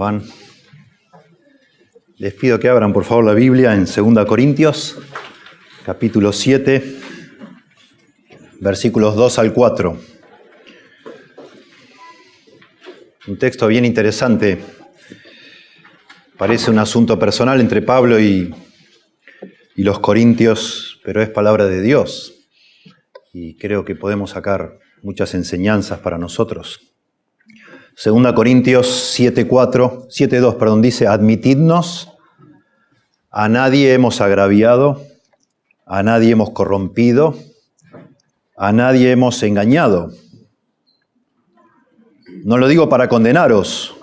van? Les pido que abran por favor la Biblia en 2 Corintios, capítulo 7, versículos 2 al 4. Un texto bien interesante. Parece un asunto personal entre Pablo y los corintios, pero es palabra de Dios. Y creo que podemos sacar muchas enseñanzas para nosotros. 2 Corintios 7:2 dice: admitidnos, a nadie hemos agraviado, a nadie hemos corrompido, a nadie hemos engañado. No lo digo para condenaros,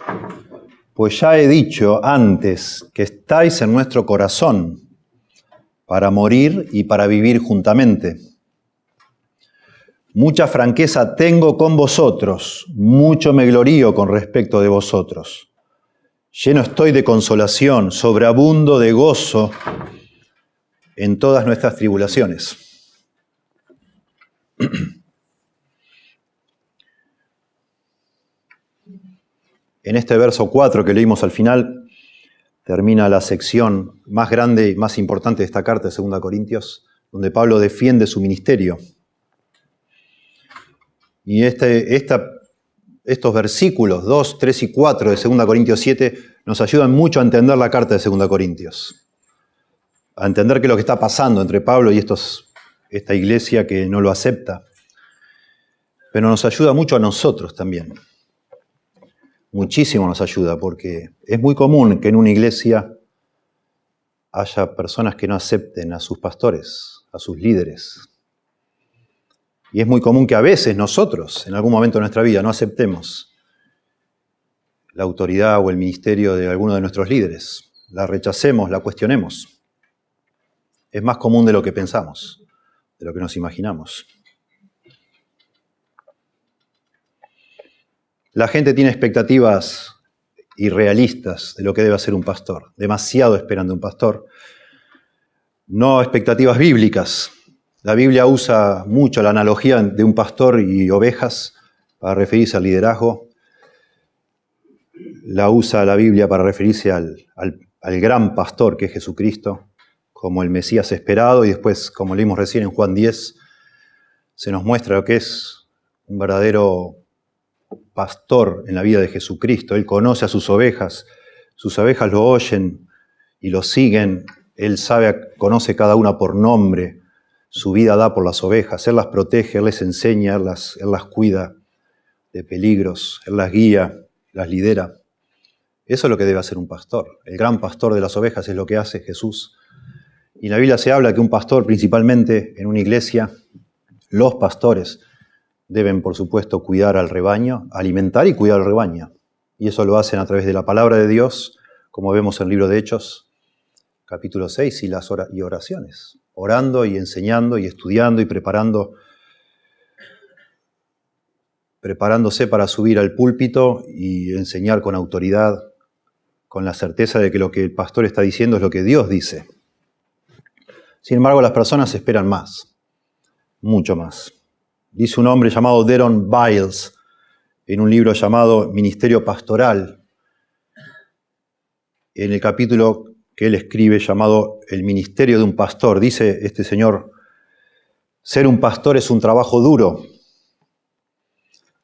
pues ya he dicho antes que estáis en nuestro corazón para morir y para vivir juntamente. Mucha franqueza tengo con vosotros, mucho me glorío con respecto de vosotros. Lleno estoy de consolación, sobreabundo de gozo en todas nuestras tribulaciones. En este verso 4 que leímos al final, termina la sección más grande y más importante de esta carta de 2 Corintios, donde Pablo defiende su ministerio. Y estos versículos 2, 3 y 4 de 2 Corintios 7 nos ayudan mucho a entender la carta de 2 Corintios. A entender qué es lo que está pasando entre Pablo y esta iglesia que no lo acepta. Pero nos ayuda mucho a nosotros también. Muchísimo nos ayuda, porque es muy común que en una iglesia haya personas que no acepten a sus pastores, a sus líderes. Y es muy común que a veces nosotros, en algún momento de nuestra vida, no aceptemos la autoridad o el ministerio de alguno de nuestros líderes. La rechacemos, la cuestionemos. Es más común de lo que pensamos, de lo que nos imaginamos. La gente tiene expectativas irrealistas de lo que debe hacer un pastor. Demasiado esperan de un pastor. No expectativas bíblicas. La Biblia usa mucho la analogía de un pastor y ovejas para referirse al liderazgo. La usa la Biblia para referirse al gran pastor que es Jesucristo, como el Mesías esperado, y después, como leímos recién en Juan 10, se nos muestra lo que es un verdadero pastor en la vida de Jesucristo. Él conoce a sus ovejas lo oyen y lo siguen. Él conoce cada una por nombre. Su vida da por las ovejas, Él las protege, Él les enseña, Él las cuida de peligros, Él las guía, las lidera. Eso es lo que debe hacer un pastor. El gran pastor de las ovejas es lo que hace Jesús. Y en la Biblia se habla que un pastor, principalmente en una iglesia, los pastores deben, por supuesto, cuidar al rebaño, alimentar y cuidar al rebaño. Y eso lo hacen a través de la palabra de Dios, como vemos en el libro de Hechos, capítulo 6, y oraciones. Orando y enseñando y estudiando y preparándose para subir al púlpito y enseñar con autoridad, con la certeza de que lo que el pastor está diciendo es lo que Dios dice. Sin embargo, las personas esperan más, mucho más. Dice un hombre llamado Deron Biles, en un libro llamado Ministerio Pastoral, en el capítulo que él escribe llamado El ministerio de un pastor. Dice este señor: ser un pastor es un trabajo duro.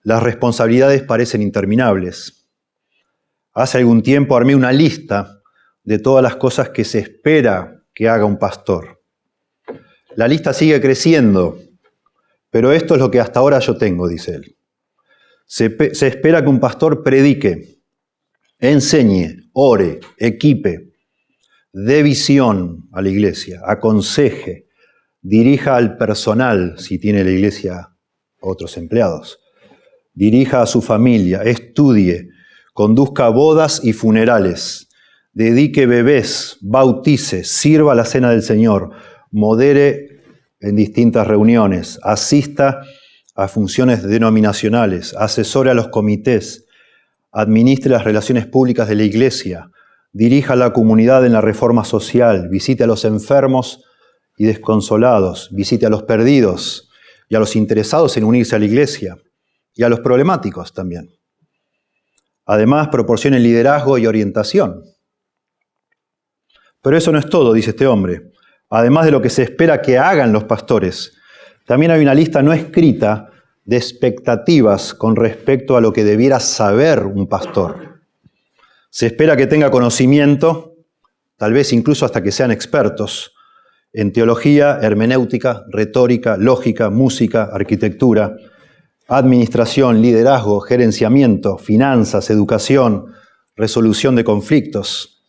Las responsabilidades parecen interminables. Hace algún tiempo armé una lista de todas las cosas que se espera que haga un pastor. La lista sigue creciendo, pero esto es lo que hasta ahora yo tengo, dice él. Se espera que un pastor predique, enseñe, ore, equipe, dé visión a la iglesia, aconseje, dirija al personal, si tiene la iglesia otros empleados, dirija a su familia, estudie, conduzca bodas y funerales, dedique bebés, bautice, sirva la cena del Señor, modere en distintas reuniones, asista a funciones denominacionales, asesore a los comités, administre las relaciones públicas de la iglesia, dirija a la comunidad en la reforma social, visite a los enfermos y desconsolados, visite a los perdidos y a los interesados en unirse a la iglesia y a los problemáticos también. Además, proporcionen liderazgo y orientación. Pero eso no es todo, dice este hombre. Además de lo que se espera que hagan los pastores, también hay una lista no escrita de expectativas con respecto a lo que debiera saber un pastor. Se espera que tenga conocimiento, tal vez incluso hasta que sean expertos, en teología, hermenéutica, retórica, lógica, música, arquitectura, administración, liderazgo, gerenciamiento, finanzas, educación, resolución de conflictos,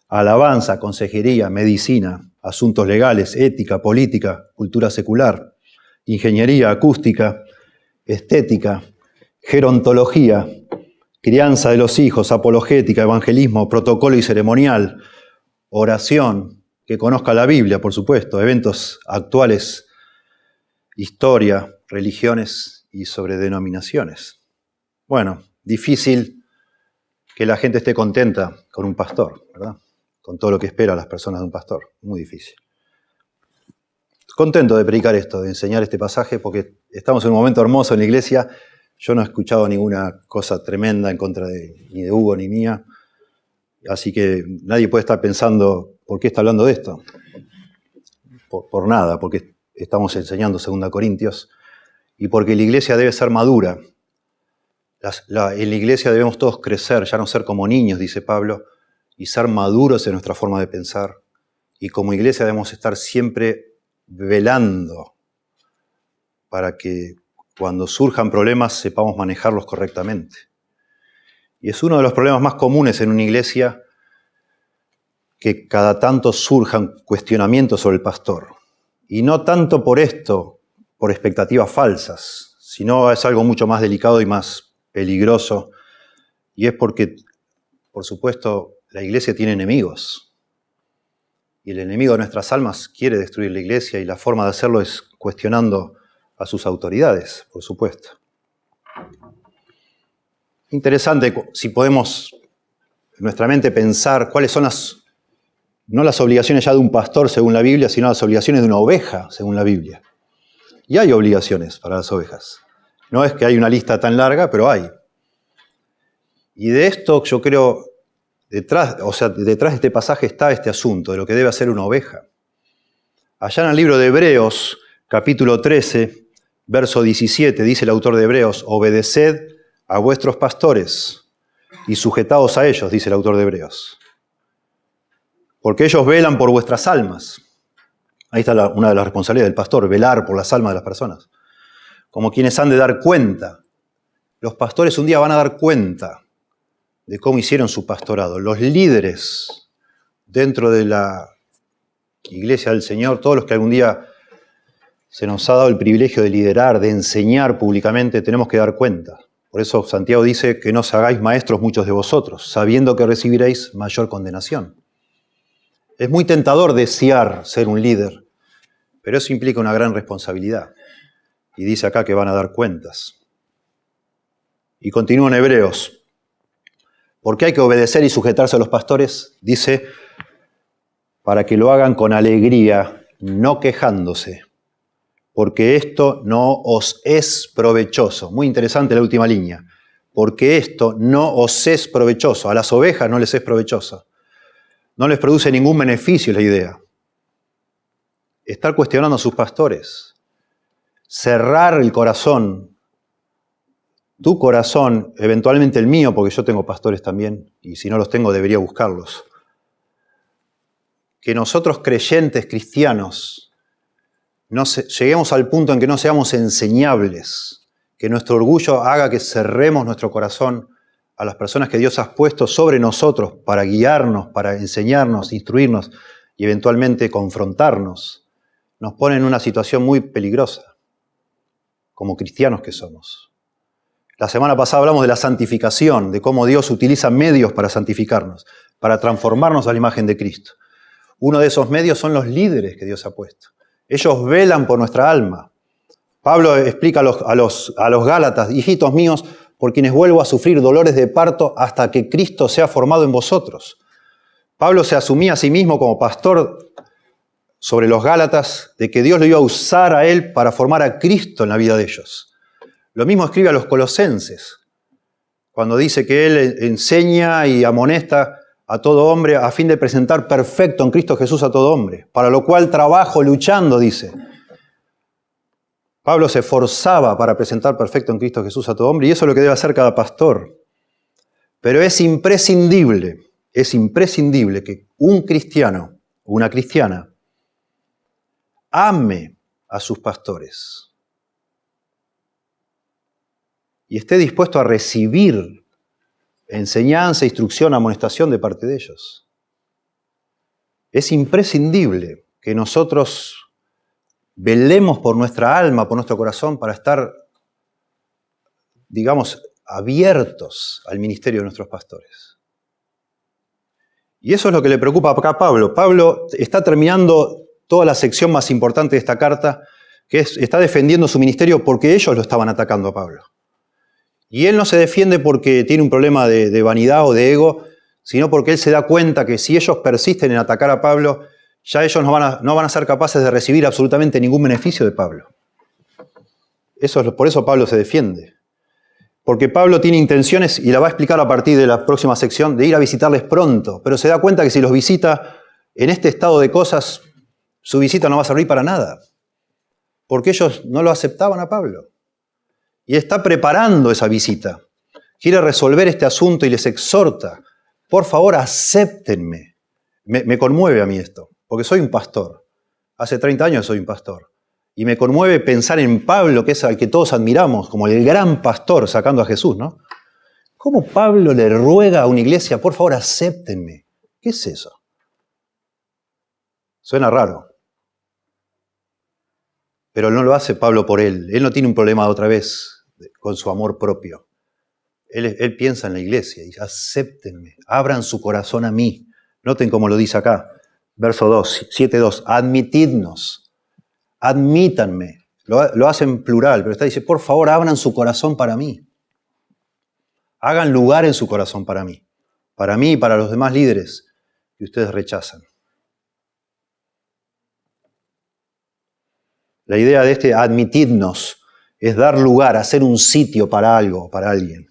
alabanza, consejería, medicina, asuntos legales, ética, política, cultura secular, ingeniería, acústica, estética, gerontología, crianza de los hijos, apologética, evangelismo, protocolo y ceremonial, oración, que conozca la Biblia, por supuesto, eventos actuales, historia, religiones y sobre denominaciones. Bueno, difícil que la gente esté contenta con un pastor, ¿verdad? Con todo lo que espera las personas de un pastor. Muy difícil. Contento de predicar esto, de enseñar este pasaje, porque estamos en un momento hermoso en la iglesia. Yo no he escuchado ninguna cosa tremenda en contra ni de Hugo ni mía. Así que nadie puede estar pensando, ¿por qué está hablando de esto? Por nada, porque estamos enseñando 2 Corintios y porque la iglesia debe ser madura. En la iglesia debemos todos crecer, ya no ser como niños, dice Pablo, y ser maduros en nuestra forma de pensar. Y como iglesia debemos estar siempre velando para que cuando surjan problemas sepamos manejarlos correctamente. Y es uno de los problemas más comunes en una iglesia que cada tanto surjan cuestionamientos sobre el pastor. Y no tanto por esto, por expectativas falsas, sino es algo mucho más delicado y más peligroso. Y es porque, por supuesto, la iglesia tiene enemigos. Y el enemigo de nuestras almas quiere destruir la iglesia y la forma de hacerlo es cuestionando a sus autoridades, por supuesto. Interesante si podemos en nuestra mente pensar cuáles son no las obligaciones ya de un pastor según la Biblia, sino las obligaciones de una oveja según la Biblia. Y hay obligaciones para las ovejas. No es que hay una lista tan larga, pero hay. Y de esto yo creo, detrás de este pasaje está este asunto de lo que debe hacer una oveja. Allá en el libro de Hebreos, capítulo 13, verso 17, dice el autor de Hebreos, obedeced a vuestros pastores y sujetaos a ellos, dice el autor de Hebreos. Porque ellos velan por vuestras almas. Ahí está una de las responsabilidades del pastor, velar por las almas de las personas. Como quienes han de dar cuenta. Los pastores un día van a dar cuenta de cómo hicieron su pastorado. Los líderes dentro de la iglesia del Señor, todos los que algún día se nos ha dado el privilegio de liderar, de enseñar públicamente, tenemos que dar cuenta. Por eso Santiago dice que no os hagáis maestros muchos de vosotros, sabiendo que recibiréis mayor condenación. Es muy tentador desear ser un líder, pero eso implica una gran responsabilidad. Y dice acá que van a dar cuentas. Y continúa en Hebreos. ¿Por qué hay que obedecer y sujetarse a los pastores? Dice, para que lo hagan con alegría, no quejándose, porque esto no os es provechoso. Muy interesante la última línea. Porque esto no os es provechoso. A las ovejas no les es provechoso. No les produce ningún beneficio, es la idea. Estar cuestionando a sus pastores. Cerrar el corazón. Tu corazón, eventualmente el mío, porque yo tengo pastores también, y si no los tengo debería buscarlos. Que nosotros creyentes cristianos lleguemos al punto en que no seamos enseñables, que nuestro orgullo haga que cerremos nuestro corazón a las personas que Dios ha puesto sobre nosotros para guiarnos, para enseñarnos, instruirnos y eventualmente confrontarnos, nos pone en una situación muy peligrosa, como cristianos que somos. La semana pasada hablamos de la santificación, de cómo Dios utiliza medios para santificarnos, para transformarnos a la imagen de Cristo. Uno de esos medios son los líderes que Dios ha puesto. Ellos velan por nuestra alma. Pablo explica a los Gálatas, hijitos míos, por quienes vuelvo a sufrir dolores de parto hasta que Cristo sea formado en vosotros. Pablo se asumía a sí mismo como pastor sobre los Gálatas, de que Dios lo iba a usar a él para formar a Cristo en la vida de ellos. Lo mismo escribe a los colosenses. cuando dice que Él enseña y amonesta a todo hombre a fin de presentar perfecto en Cristo Jesús a todo hombre, para lo cual trabajo luchando, dice. Pablo se esforzaba para presentar perfecto en Cristo Jesús a todo hombre, y eso es lo que debe hacer cada pastor. Pero es imprescindible que un cristiano o una cristiana ame a sus pastores y esté dispuesto a recibir enseñanza, instrucción, amonestación de parte de ellos. Es imprescindible que nosotros velemos por nuestra alma, por nuestro corazón, para estar, digamos, abiertos al ministerio de nuestros pastores. Y eso es lo que le preocupa acá a Pablo. Pablo está terminando toda la sección más importante de esta carta, que está defendiendo su ministerio porque ellos lo estaban atacando a Pablo. Y él no se defiende porque tiene un problema de vanidad o de ego, sino porque él se da cuenta que si ellos persisten en atacar a Pablo, ya ellos no van a ser capaces de recibir absolutamente ningún beneficio de Pablo. Por eso Pablo se defiende. Porque Pablo tiene intenciones, y la va a explicar a partir de la próxima sección, de ir a visitarles pronto, pero se da cuenta que si los visita en este estado de cosas, su visita no va a servir para nada, porque ellos no lo aceptaban a Pablo. Y está preparando esa visita. Quiere resolver este asunto y les exhorta, por favor, acéptenme. Me conmueve a mí esto, porque soy un pastor. Hace 30 años soy un pastor. Y me conmueve pensar en Pablo, que es al que todos admiramos, como el gran pastor sacando a Jesús, ¿no? ¿Cómo Pablo le ruega a una iglesia, por favor, acéptenme? ¿Qué es eso? Suena raro. Pero no lo hace Pablo por él. Él no tiene un problema otra vez con su amor propio. Él piensa en la iglesia y dice, acéptenme, abran su corazón a mí. Noten cómo lo dice acá, verso 2, 7:2, admitidnos, admítanme. Lo hace en plural, pero está diciendo, por favor, abran su corazón para mí. Hagan lugar en su corazón para mí y para los demás líderes que ustedes rechazan. La idea de este admitidnos es dar lugar, hacer un sitio para algo, para alguien.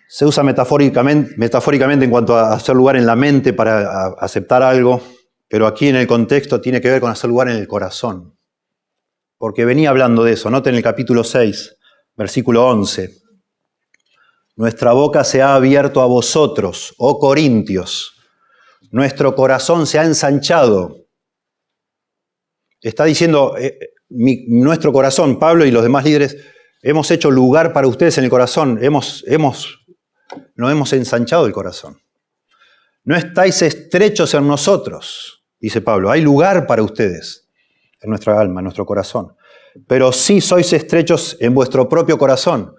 Se usa metafóricamente en cuanto a hacer lugar en la mente para aceptar algo, pero aquí en el contexto tiene que ver con hacer lugar en el corazón. Porque venía hablando de eso. Noten el capítulo 6, versículo 11. Nuestra boca se ha abierto a vosotros, oh Corintios. Nuestro corazón se ha ensanchado. Está diciendo, nuestro corazón, Pablo y los demás líderes, hemos hecho lugar para ustedes en el corazón. Nos hemos ensanchado el corazón. No estáis estrechos en nosotros, dice Pablo. Hay lugar para ustedes en nuestra alma, en nuestro corazón. Pero sí sois estrechos en vuestro propio corazón.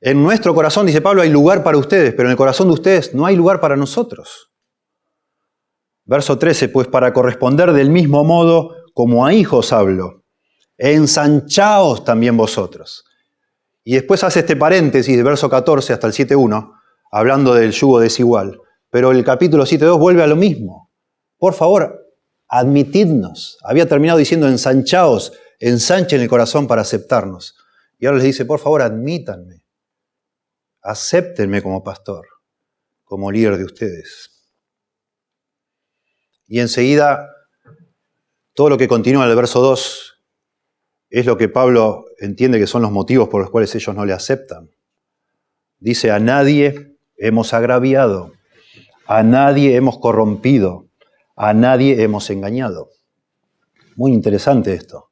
En nuestro corazón, dice Pablo, hay lugar para ustedes, pero en el corazón de ustedes no hay lugar para nosotros. Verso 13, pues para corresponder del mismo modo como a hijos hablo, ensanchaos también vosotros. Y después hace este paréntesis de verso 14 hasta el 7.1, hablando del yugo desigual. Pero el capítulo 7.2 vuelve a lo mismo. Por favor, admitidnos. Había terminado diciendo ensanchaos, ensanchen el corazón para aceptarnos. Y ahora les dice, por favor, admítanme. Acéptenme como pastor, como líder de ustedes. Y enseguida, todo lo que continúa en el verso 2 es lo que Pablo entiende que son los motivos por los cuales ellos no le aceptan. Dice, a nadie hemos agraviado, a nadie hemos corrompido, a nadie hemos engañado. Muy interesante esto.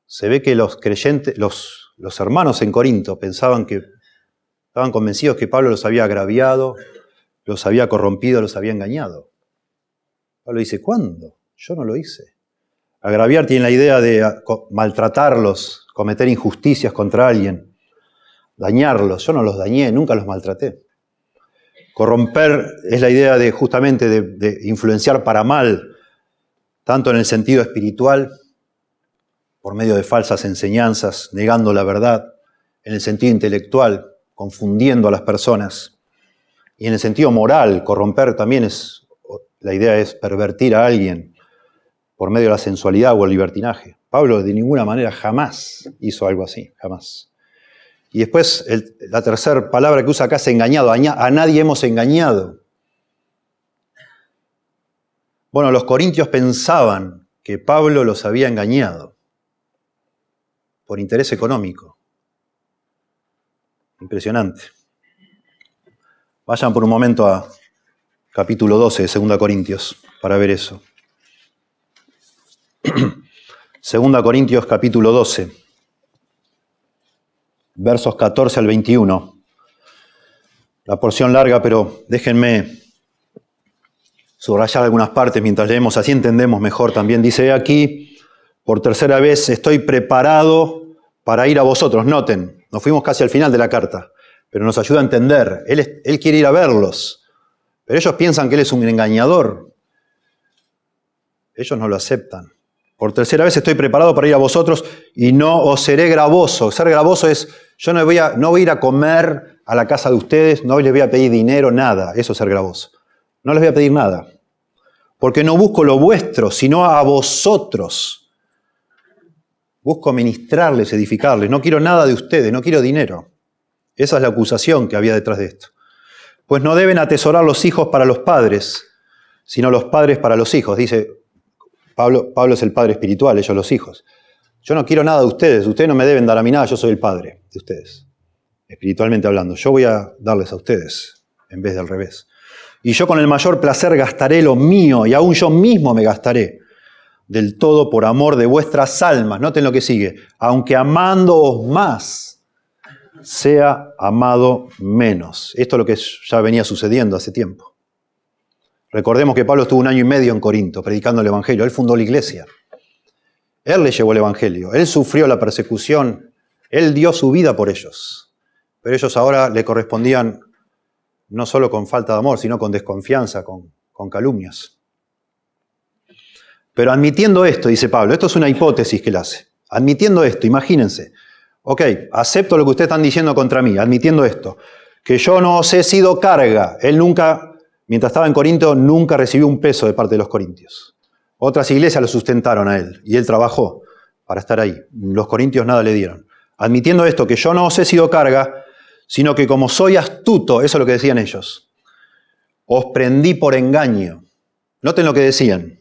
Se ve que los creyentes, los hermanos en Corinto estaban convencidos que Pablo los había agraviado, los había corrompido, los había engañado. Pablo dice, ¿cuándo? Yo no lo hice. Agraviar tiene la idea de maltratarlos, cometer injusticias contra alguien, dañarlos. Yo no los dañé, nunca los maltraté. Corromper es la idea de justamente de influenciar para mal, tanto en el sentido espiritual, por medio de falsas enseñanzas, negando la verdad, en el sentido intelectual, confundiendo a las personas, y en el sentido moral, corromper también la idea es pervertir a alguien por medio de la sensualidad o el libertinaje. Pablo de ninguna manera jamás hizo algo así, jamás. Y después la tercera palabra que usa acá es engañado. A nadie hemos engañado. Bueno, los corintios pensaban que Pablo los había engañado por interés económico. Impresionante. Vayan por un momento a capítulo 12 de 2 Corintios para ver eso. 2 Corintios capítulo 12, versos 14 al 21. La porción larga, pero déjenme subrayar algunas partes mientras leemos, así entendemos mejor también. Dice aquí, por tercera vez estoy preparado para ir a vosotros. Noten, nos fuimos casi al final de la carta, pero nos ayuda a entender. Él quiere ir a verlos, pero ellos piensan que él es un engañador. Ellos no lo aceptan. Por tercera vez estoy preparado para ir a vosotros y no os seré gravoso. Ser gravoso es, yo no voy a ir a comer a la casa de ustedes, no les voy a pedir dinero, nada. Eso es ser gravoso. No les voy a pedir nada. Porque no busco lo vuestro, sino a vosotros. Busco ministrarles, edificarles. No quiero nada de ustedes, no quiero dinero. Esa es la acusación que había detrás de esto. Pues no deben atesorar los hijos para los padres, sino los padres para los hijos. Dice, Pablo es el padre espiritual, ellos los hijos. Yo no quiero nada de ustedes no me deben dar a mí nada, yo soy el padre de ustedes. Espiritualmente hablando, yo voy a darles a ustedes en vez de al revés. Y yo con el mayor placer gastaré lo mío, y aún yo mismo me gastaré del todo por amor de vuestras almas. Noten lo que sigue. Aunque amándoos más, sea amado menos. Esto es lo que ya venía sucediendo hace tiempo. Recordemos que Pablo estuvo 1 año y medio en Corinto predicando el Evangelio. Él fundó la iglesia. Él les llevó el Evangelio. Él sufrió la persecución. Él dio su vida por ellos. Pero ellos ahora le correspondían no solo con falta de amor, sino con desconfianza, con calumnias. Pero admitiendo esto, dice Pablo, esto es una hipótesis que él hace. Admitiendo esto, imagínense. Ok, acepto lo que ustedes están diciendo contra mí, admitiendo esto. Que yo no os he sido carga. Él nunca, mientras estaba en Corinto, nunca recibió un peso de parte de los corintios. Otras iglesias lo sustentaron a él y él trabajó para estar ahí. Los corintios nada le dieron. Admitiendo esto, que yo no os he sido carga, sino que como soy astuto, eso es lo que decían ellos, os prendí por engaño. Noten lo que decían.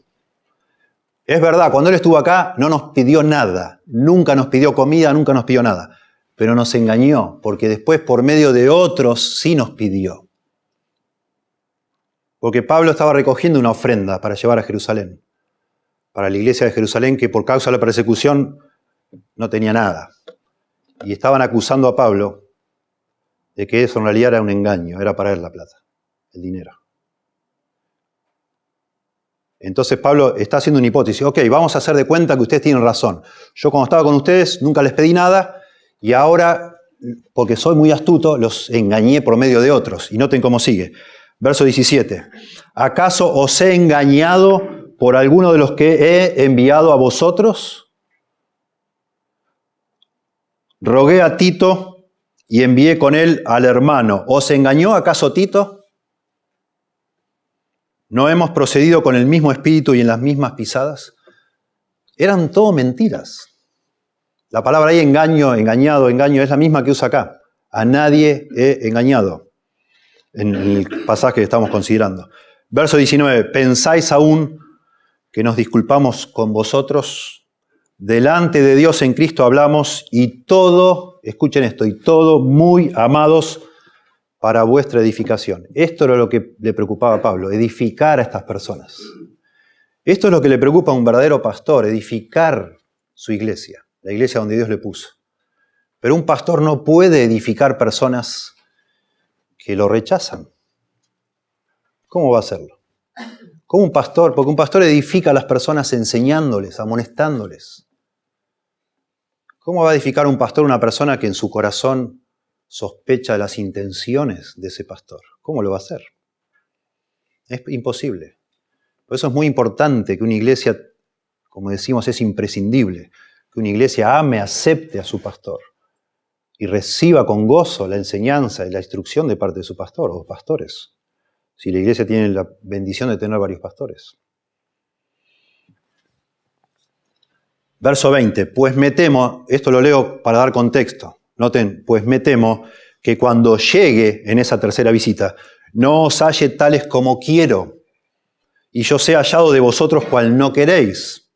Es verdad, cuando él estuvo acá no nos pidió nada, nunca nos pidió comida, nunca nos pidió nada, pero nos engañó, porque después por medio de otros sí nos pidió. Porque Pablo estaba recogiendo una ofrenda para llevar a Jerusalén, para la iglesia de Jerusalén, que por causa de la persecución no tenía nada. Y estaban acusando a Pablo de que eso en realidad era un engaño, era para él la plata, el dinero. Entonces Pablo está haciendo una hipótesis. Ok, vamos a hacer de cuenta que ustedes tienen razón. Yo cuando estaba con ustedes nunca les pedí nada y ahora, porque soy muy astuto, los engañé por medio de otros. Y noten cómo sigue. Verso 17. ¿Acaso os he engañado por alguno de los que he enviado a vosotros? Rogué a Tito y envié con él al hermano. ¿Os engañó acaso Tito? ¿No hemos procedido con el mismo espíritu y en las mismas pisadas? Eran todo mentiras. La palabra ahí engaño, engañado, engaño es la misma que usa acá. A nadie he engañado. En el pasaje que estamos considerando. Verso 19. ¿Pensáis aún que nos disculpamos con vosotros? Delante de Dios en Cristo hablamos y todo, escuchen esto, y todo muy amados para vuestra edificación. Esto era lo que le preocupaba a Pablo, edificar a estas personas. Esto es lo que le preocupa a un verdadero pastor, edificar su iglesia, la iglesia donde Dios le puso. Pero un pastor no puede edificar personas que lo rechazan. ¿Cómo va a hacerlo? ¿Cómo un pastor? Porque un pastor edifica a las personas enseñándoles, amonestándoles. ¿Cómo va a edificar un pastor una persona que en su corazón sospecha de las intenciones de ese pastor? ¿Cómo lo va a hacer? Es imposible. Por eso es muy importante que una iglesia, como decimos, es imprescindible, que una iglesia ame, acepte a su pastor y reciba con gozo la enseñanza y la instrucción de parte de su pastor o pastores. Si la iglesia tiene la bendición de tener varios pastores. Verso 20. Pues me temo, esto lo leo para dar contexto. Noten, pues me temo que cuando llegue en esa tercera visita, no os halle tales como quiero, y yo sea hallado de vosotros cual no queréis,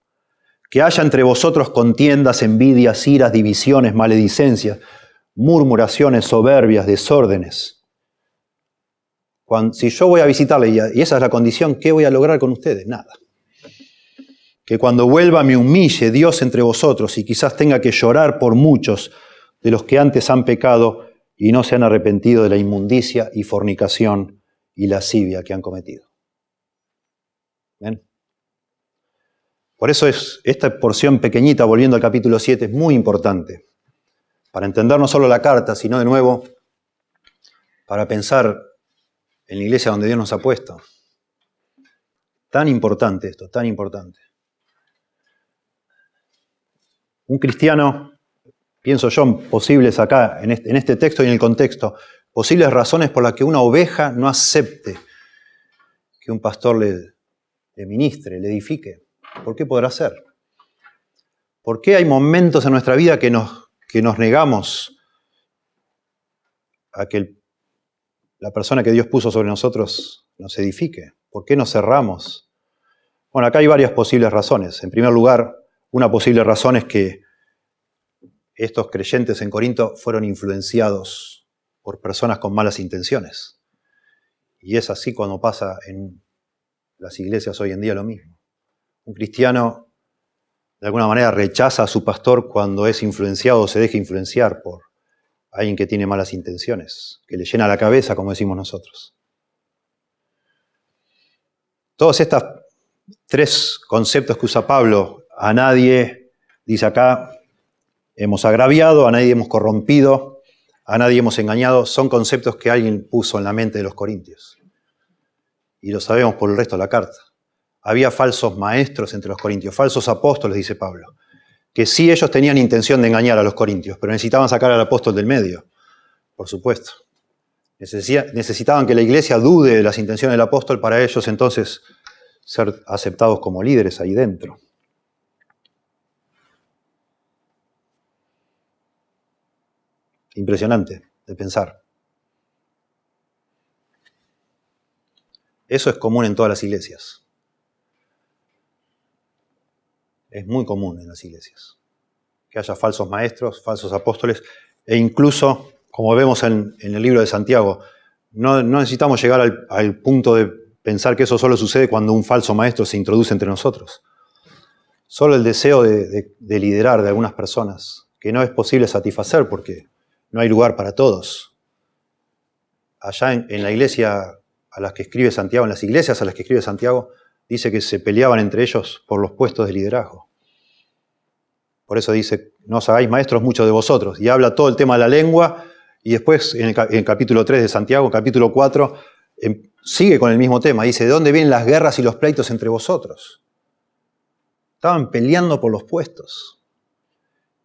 que haya entre vosotros contiendas, envidias, iras, divisiones, maledicencias, murmuraciones, soberbias, desórdenes. Si yo voy a visitarle y esa es la condición, ¿qué voy a lograr con ustedes? Nada. Que cuando vuelva me humille Dios entre vosotros y quizás tenga que llorar por muchos de los que antes han pecado y no se han arrepentido de la inmundicia y fornicación y lascivia que han cometido. ¿Ven? Por eso esta porción pequeñita, volviendo al capítulo 7, es muy importante para entender no solo la carta, sino de nuevo para pensar en la iglesia donde Dios nos ha puesto. Tan importante esto, tan importante. Un cristiano, pienso yo, posibles acá, en este texto y en el contexto, posibles razones por las que una oveja no acepte que un pastor le ministre, le edifique. ¿Por qué podrá ser? ¿Por qué hay momentos en nuestra vida que nos negamos a que la persona que Dios puso sobre nosotros nos edifique? ¿Por qué nos cerramos? Bueno, acá hay varias posibles razones. En primer lugar, una posible razón es que estos creyentes en Corinto fueron influenciados por personas con malas intenciones. Y es así cuando pasa en las iglesias hoy en día lo mismo. Un cristiano de alguna manera rechaza a su pastor cuando es influenciado o se deja influenciar por alguien que tiene malas intenciones, que le llena la cabeza, como decimos nosotros. Todos estos tres conceptos que usa Pablo, a nadie, dice acá, hemos agraviado, a nadie hemos corrompido, a nadie hemos engañado, son conceptos que alguien puso en la mente de los corintios. Y lo sabemos por el resto de la carta. Había falsos maestros entre los corintios, falsos apóstoles, dice Pablo, que sí ellos tenían intención de engañar a los corintios, pero necesitaban sacar al apóstol del medio, por supuesto. Necesitaban que la iglesia dude de las intenciones del apóstol para ellos entonces ser aceptados como líderes ahí dentro. Impresionante de pensar. Eso es común en todas las iglesias. Es muy común en las iglesias. Que haya falsos maestros, falsos apóstoles, e incluso, como vemos en el libro de Santiago, no necesitamos llegar al punto de pensar que eso solo sucede cuando un falso maestro se introduce entre nosotros. Solo el deseo de liderar de algunas personas, que no es posible satisfacer porque no hay lugar para todos. Allá en la iglesia a las que escribe Santiago, en las iglesias a las que escribe Santiago, dice que se peleaban entre ellos por los puestos de liderazgo. Por eso dice, no os hagáis maestros muchos de vosotros. Y habla todo el tema de la lengua, y después en el capítulo 3 de Santiago, capítulo 4, sigue con el mismo tema. Dice, ¿de dónde vienen las guerras y los pleitos entre vosotros? Estaban peleando por los puestos.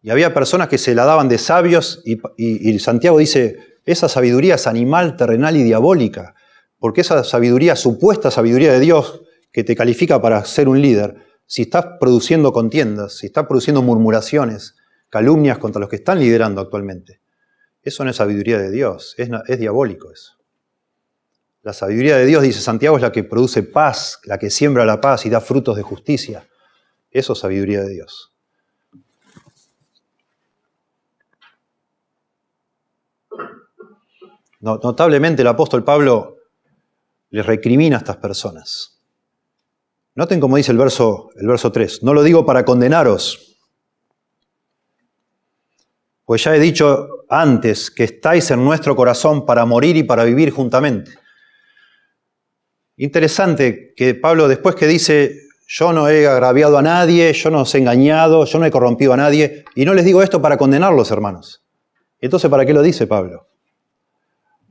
Y había personas que se la daban de sabios, y Santiago dice, esa sabiduría es animal, terrenal y diabólica, porque esa sabiduría, supuesta sabiduría de Dios, que te califica para ser un líder, si estás produciendo contiendas, si estás produciendo murmuraciones, calumnias contra los que están liderando actualmente, eso no es sabiduría de Dios, es diabólico eso. La sabiduría de Dios, dice Santiago, es la que produce paz, la que siembra la paz y da frutos de justicia. Eso es sabiduría de Dios. Notablemente el apóstol Pablo les recrimina a estas personas. Noten cómo dice el verso 3. No lo digo para condenaros, pues ya he dicho antes que estáis en nuestro corazón para morir y para vivir juntamente. Interesante que Pablo, después que dice, yo no he agraviado a nadie, yo no os he engañado, yo no he corrompido a nadie, y no les digo esto para condenarlos, hermanos. Entonces, ¿para qué lo dice Pablo?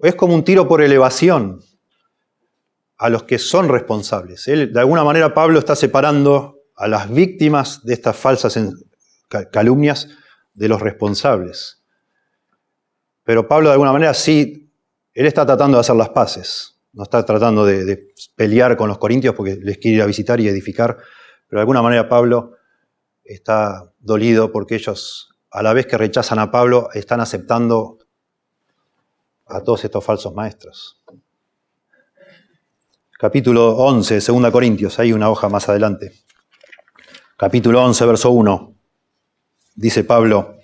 Es como un tiro por elevación a los que son responsables. De alguna manera Pablo está separando a las víctimas de estas falsas calumnias de los responsables. Pero Pablo de alguna manera sí, él está tratando de hacer las paces. No está tratando de pelear con los corintios porque les quiere ir a visitar y edificar. Pero de alguna manera Pablo está dolido porque ellos a la vez que rechazan a Pablo, están aceptando a todos estos falsos maestros. Capítulo 11, 2 Corintios, hay una hoja más adelante. Capítulo 11, verso 1. Dice Pablo: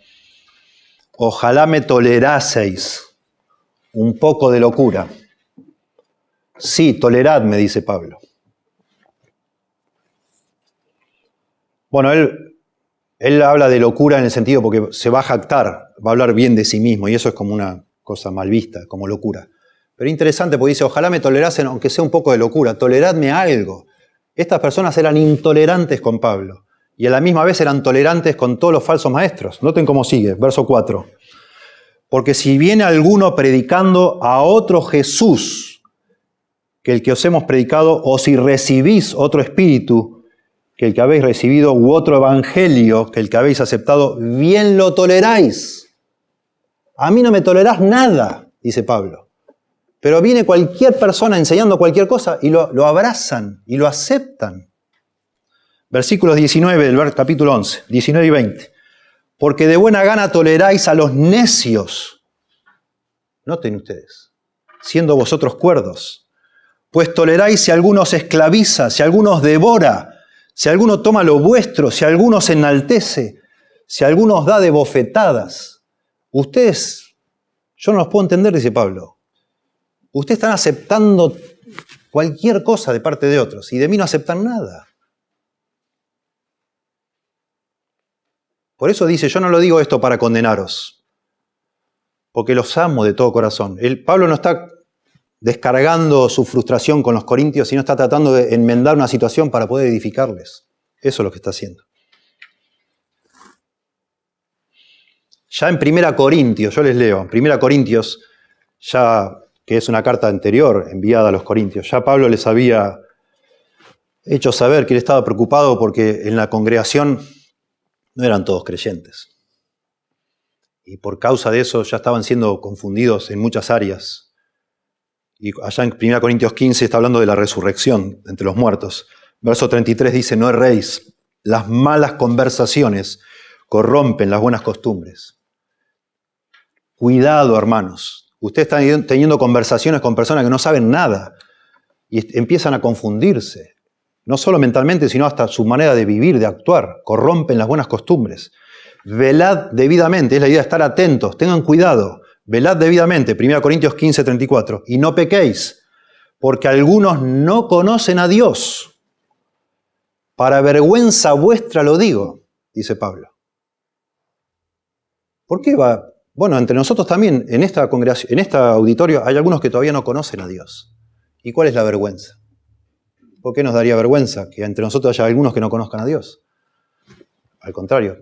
ojalá me toleraseis un poco de locura. Sí, toleradme, dice Pablo. Bueno, él habla de locura en el sentido porque se va a jactar, va a hablar bien de sí mismo, y eso es como una cosa mal vista, como locura. Pero interesante porque dice, ojalá me tolerasen, aunque sea un poco de locura, toleradme algo. Estas personas eran intolerantes con Pablo, y a la misma vez eran tolerantes con todos los falsos maestros. Noten cómo sigue, verso 4. Porque si viene alguno predicando a otro Jesús que el que os hemos predicado, o si recibís otro espíritu que el que habéis recibido, u otro evangelio que el que habéis aceptado, bien lo toleráis. A mí no me tolerás nada, dice Pablo. Pero viene cualquier persona enseñando cualquier cosa y lo abrazan y lo aceptan. Versículos 19 del capítulo 11, 19 y 20. Porque de buena gana toleráis a los necios. Noten ustedes, siendo vosotros cuerdos. Pues toleráis si alguno os esclaviza, si alguno os devora, si alguno toma lo vuestro, si alguno se enaltece, si alguno os da de bofetadas. Ustedes, yo no los puedo entender, dice Pablo. Ustedes están aceptando cualquier cosa de parte de otros y de mí no aceptan nada. Por eso dice, yo no lo digo esto para condenaros, porque los amo de todo corazón. Pablo no está descargando su frustración con los corintios, sino está tratando de enmendar una situación para poder edificarles. Eso es lo que está haciendo. Ya en 1 Corintios, yo les leo, en 1 Corintios, ya que es una carta anterior enviada a los corintios, ya Pablo les había hecho saber que él estaba preocupado porque en la congregación no eran todos creyentes. Y por causa de eso ya estaban siendo confundidos en muchas áreas. Y allá en 1 Corintios 15 está hablando de la resurrección entre los muertos. Verso 33 dice, no erréis, las malas conversaciones corrompen las buenas costumbres. Cuidado, hermanos. Ustedes están teniendo conversaciones con personas que no saben nada y empiezan a confundirse. No solo mentalmente, sino hasta su manera de vivir, de actuar. Corrompen las buenas costumbres. Velad debidamente, es la idea de estar atentos, tengan cuidado. Velad debidamente, 1 Corintios 15, 34. Y no pequéis, porque algunos no conocen a Dios. Para vergüenza vuestra lo digo, dice Pablo. ¿Por qué va? Bueno, entre nosotros también, en esta congregación, en este auditorio, hay algunos que todavía no conocen a Dios. ¿Y cuál es la vergüenza? ¿Por qué nos daría vergüenza que entre nosotros haya algunos que no conozcan a Dios? Al contrario,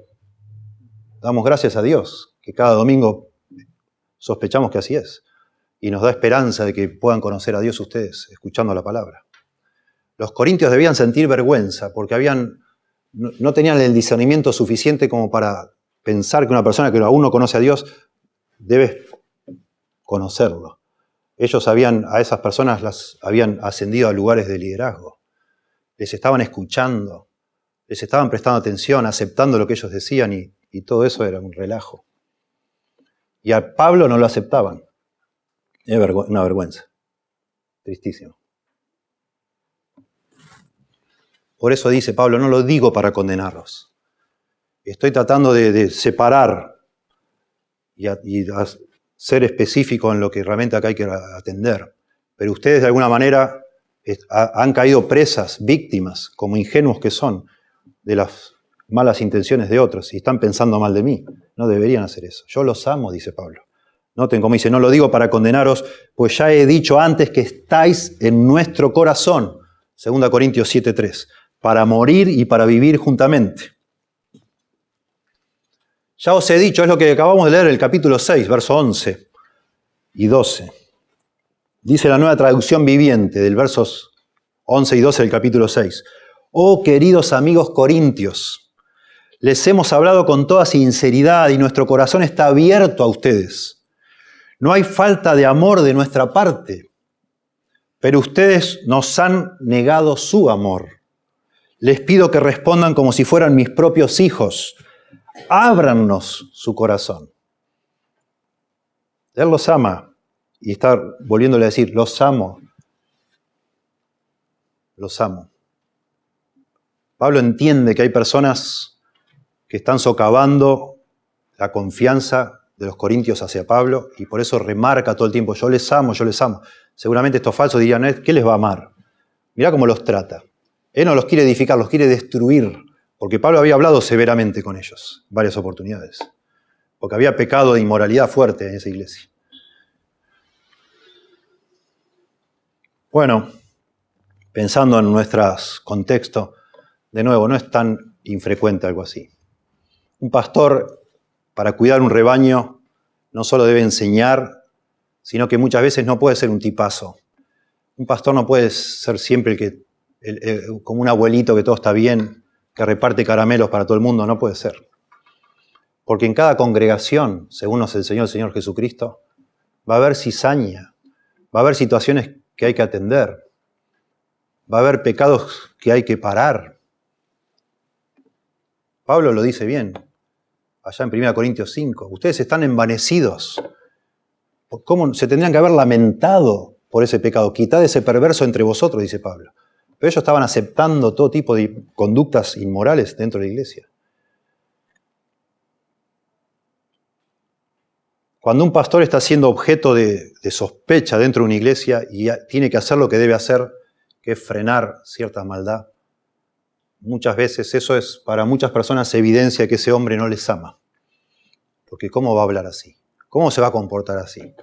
damos gracias a Dios, que cada domingo sospechamos que así es. Y nos da esperanza de que puedan conocer a Dios ustedes, escuchando la palabra. Los corintios debían sentir vergüenza porque no tenían el discernimiento suficiente como para pensar que una persona que aún no conoce a Dios debe conocerlo. Ellos a esas personas las habían ascendido a lugares de liderazgo. Les estaban escuchando, les estaban prestando atención, aceptando lo que ellos decían y todo eso era un relajo. Y a Pablo no lo aceptaban. Es una vergüenza. Tristísimo. Por eso dice Pablo, no lo digo para condenarlos. Estoy tratando de separar y ser específico en lo que realmente acá hay que atender. Pero ustedes de alguna manera han caído presas, víctimas, como ingenuos que son, de las malas intenciones de otros y están pensando mal de mí. No deberían hacer eso. Yo los amo, dice Pablo. Noten cómo dice, no lo digo para condenaros, pues ya he dicho antes que estáis en nuestro corazón. 2 Corintios 7:3. Para morir y para vivir juntamente. Ya os he dicho, es lo que acabamos de leer el capítulo 6, verso 11 y 12. Dice la Nueva Traducción Viviente del versos 11 y 12 del capítulo 6. Oh queridos amigos corintios, les hemos hablado con toda sinceridad y nuestro corazón está abierto a ustedes. No hay falta de amor de nuestra parte, pero ustedes nos han negado su amor. Les pido que respondan como si fueran mis propios hijos. ábrannos su corazón. Él los ama y está volviéndole a decir, los amo. Los amo. Pablo entiende que hay personas que están socavando la confianza de los corintios hacia Pablo y por eso remarca todo el tiempo, yo les amo, yo les amo. Seguramente estos falsos dirían, ¿qué les va a amar? Mirá cómo los trata. Él no los quiere edificar, los quiere destruir, porque Pablo había hablado severamente con ellos en varias oportunidades, porque había pecado de inmoralidad fuerte en esa iglesia. Bueno, pensando en nuestros contextos, de nuevo, no es tan infrecuente algo así. Un pastor, para cuidar un rebaño, no solo debe enseñar, sino que muchas veces no puede ser un tipazo. Un pastor no puede ser siempre como un abuelito que todo está bien, que reparte caramelos para todo el mundo, no puede ser. Porque en cada congregación, según nos enseñó el Señor Jesucristo, va a haber cizaña, va a haber situaciones que hay que atender, va a haber pecados que hay que parar. Pablo lo dice bien, allá en 1 Corintios 5, ustedes están envanecidos. ¿Cómo se tendrían que haber lamentado por ese pecado? Quitad ese perverso entre vosotros, dice Pablo. Pero ellos estaban aceptando todo tipo de conductas inmorales dentro de la iglesia. Cuando un pastor está siendo objeto de sospecha dentro de una iglesia y tiene que hacer lo que debe hacer, que es frenar cierta maldad, muchas veces eso es para muchas personas evidencia que ese hombre no les ama. Porque ¿cómo va a hablar así? ¿Cómo se va a comportar así?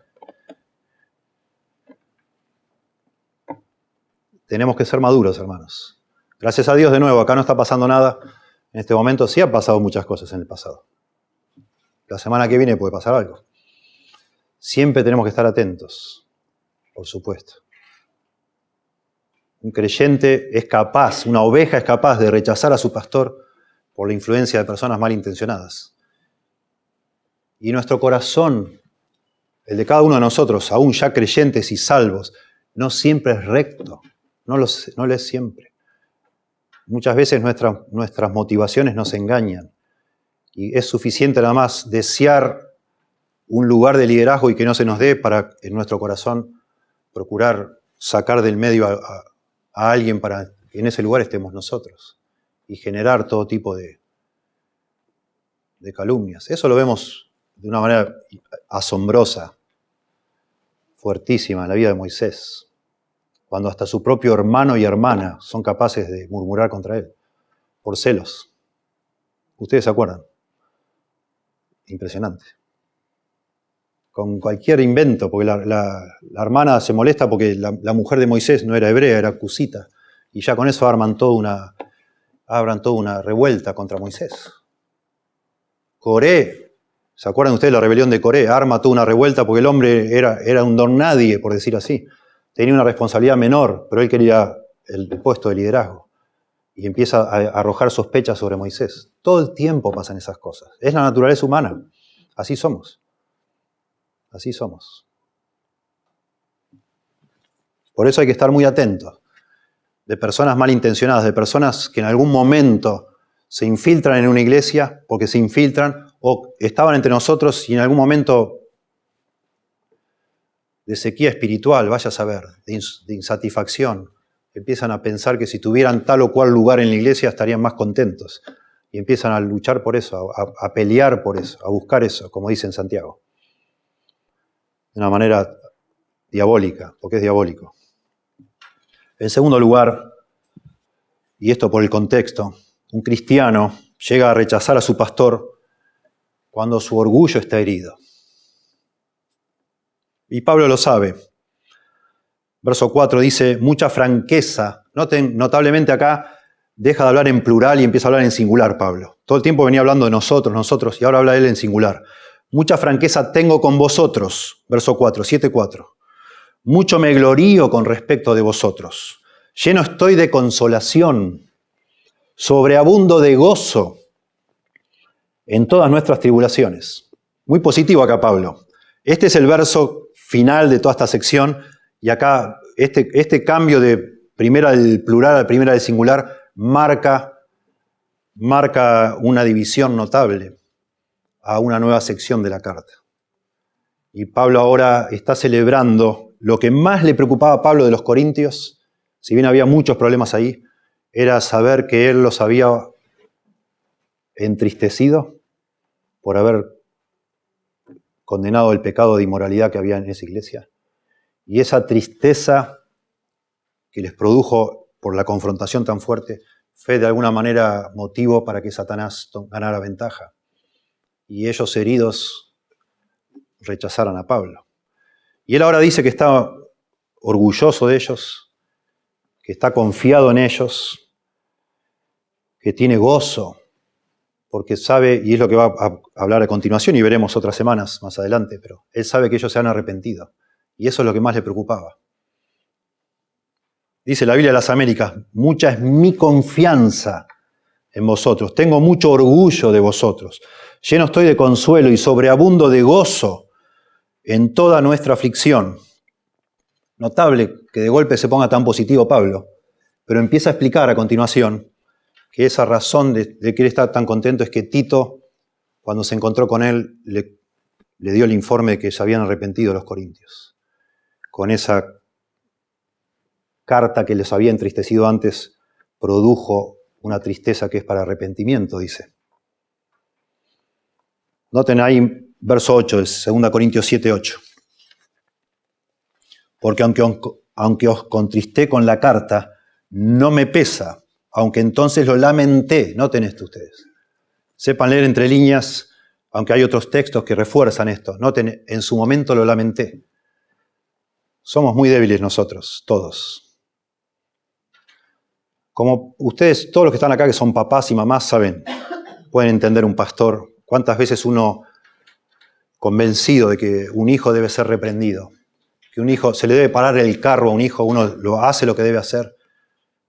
Tenemos que ser maduros, hermanos. Gracias a Dios, de nuevo, acá no está pasando nada. En este momento sí han pasado muchas cosas en el pasado. La semana que viene puede pasar algo. Siempre tenemos que estar atentos, por supuesto. Un creyente es capaz, una oveja es capaz de rechazar a su pastor por la influencia de personas malintencionadas. Y nuestro corazón, el de cada uno de nosotros, aún ya creyentes y salvos, no siempre es recto, no lo es siempre. Muchas veces nuestras motivaciones nos engañan y es suficiente nada más desear un lugar de liderazgo y que no se nos dé para en nuestro corazón procurar sacar del medio a alguien para que en ese lugar estemos nosotros y generar todo tipo de calumnias. Eso lo vemos de una manera asombrosa, fuertísima en la vida de Moisés, cuando hasta su propio hermano y hermana son capaces de murmurar contra él por celos. ¿Ustedes se acuerdan? Impresionante. Con cualquier invento, porque la hermana se molesta porque la mujer de Moisés no era hebrea, era cusita, y ya con eso abran toda una revuelta contra Moisés. Coré, ¿se acuerdan ustedes de la rebelión de Coré? Arma toda una revuelta porque el hombre era un don nadie, por decir así. Tenía una responsabilidad menor, pero él quería el puesto de liderazgo. Y empieza a arrojar sospechas sobre Moisés. Todo el tiempo pasan esas cosas. Es la naturaleza humana. Así somos. Así somos. Por eso hay que estar muy atentos de personas malintencionadas, de personas que en algún momento se infiltran en una iglesia, porque se infiltran, o estaban entre nosotros y en algún momento de sequía espiritual, vaya a saber, de insatisfacción, empiezan a pensar que si tuvieran tal o cual lugar en la iglesia estarían más contentos. Y empiezan a luchar por eso, a pelear por eso, a buscar eso, como dice en Santiago. De una manera diabólica, porque es diabólico. En segundo lugar, y esto por el contexto, un cristiano llega a rechazar a su pastor cuando su orgullo está herido. Y Pablo lo sabe. Verso 4 dice, mucha franqueza. Noten, notablemente acá deja de hablar en plural y empieza a hablar en singular, Pablo. Todo el tiempo venía hablando de nosotros, y ahora habla él en singular. Mucha franqueza tengo con vosotros, verso 4, 7:4. Mucho me glorío con respecto de vosotros. Lleno estoy de consolación, sobreabundo de gozo en todas nuestras tribulaciones. Muy positivo acá, Pablo. Este es el verso final de toda esta sección, y acá este cambio de primera del plural a primera del singular marca una división notable a una nueva sección de la carta. Y Pablo ahora está celebrando lo que más le preocupaba a Pablo de los Corintios, si bien había muchos problemas ahí, era saber que él los había entristecido por haber condenado el pecado de inmoralidad que había en esa iglesia. Y esa tristeza que les produjo por la confrontación tan fuerte fue de alguna manera motivo para que Satanás ganara ventaja. Y ellos heridos rechazaran a Pablo. Y él ahora dice que está orgulloso de ellos, que está confiado en ellos, que tiene gozo, porque sabe, y es lo que va a hablar a continuación y veremos otras semanas más adelante, pero él sabe que ellos se han arrepentido. Y eso es lo que más le preocupaba. Dice la Biblia de las Américas, mucha es mi confianza en vosotros, tengo mucho orgullo de vosotros, lleno estoy de consuelo y sobreabundo de gozo en toda nuestra aflicción. Notable que de golpe se ponga tan positivo Pablo, pero empieza a explicar a continuación que esa razón de que él está tan contento es que Tito, cuando se encontró con él, le dio el informe de que se habían arrepentido los corintios. Con esa carta que les había entristecido antes, produjo una tristeza que es para arrepentimiento, dice. Noten ahí verso 8, de 2 Corintios 7:8. Porque aunque os contristé con la carta, no me pesa, aunque entonces lo lamenté. Noten esto ustedes. Sepan leer entre líneas, aunque hay otros textos que refuerzan esto. Noten, en su momento lo lamenté. Somos muy débiles nosotros, todos. Como ustedes, todos los que están acá que son papás y mamás, saben, pueden entender un pastor. ¿Cuántas veces uno convencido de que un hijo debe ser reprendido? Que un hijo, se le debe parar el carro a un hijo, uno lo hace lo que debe hacer,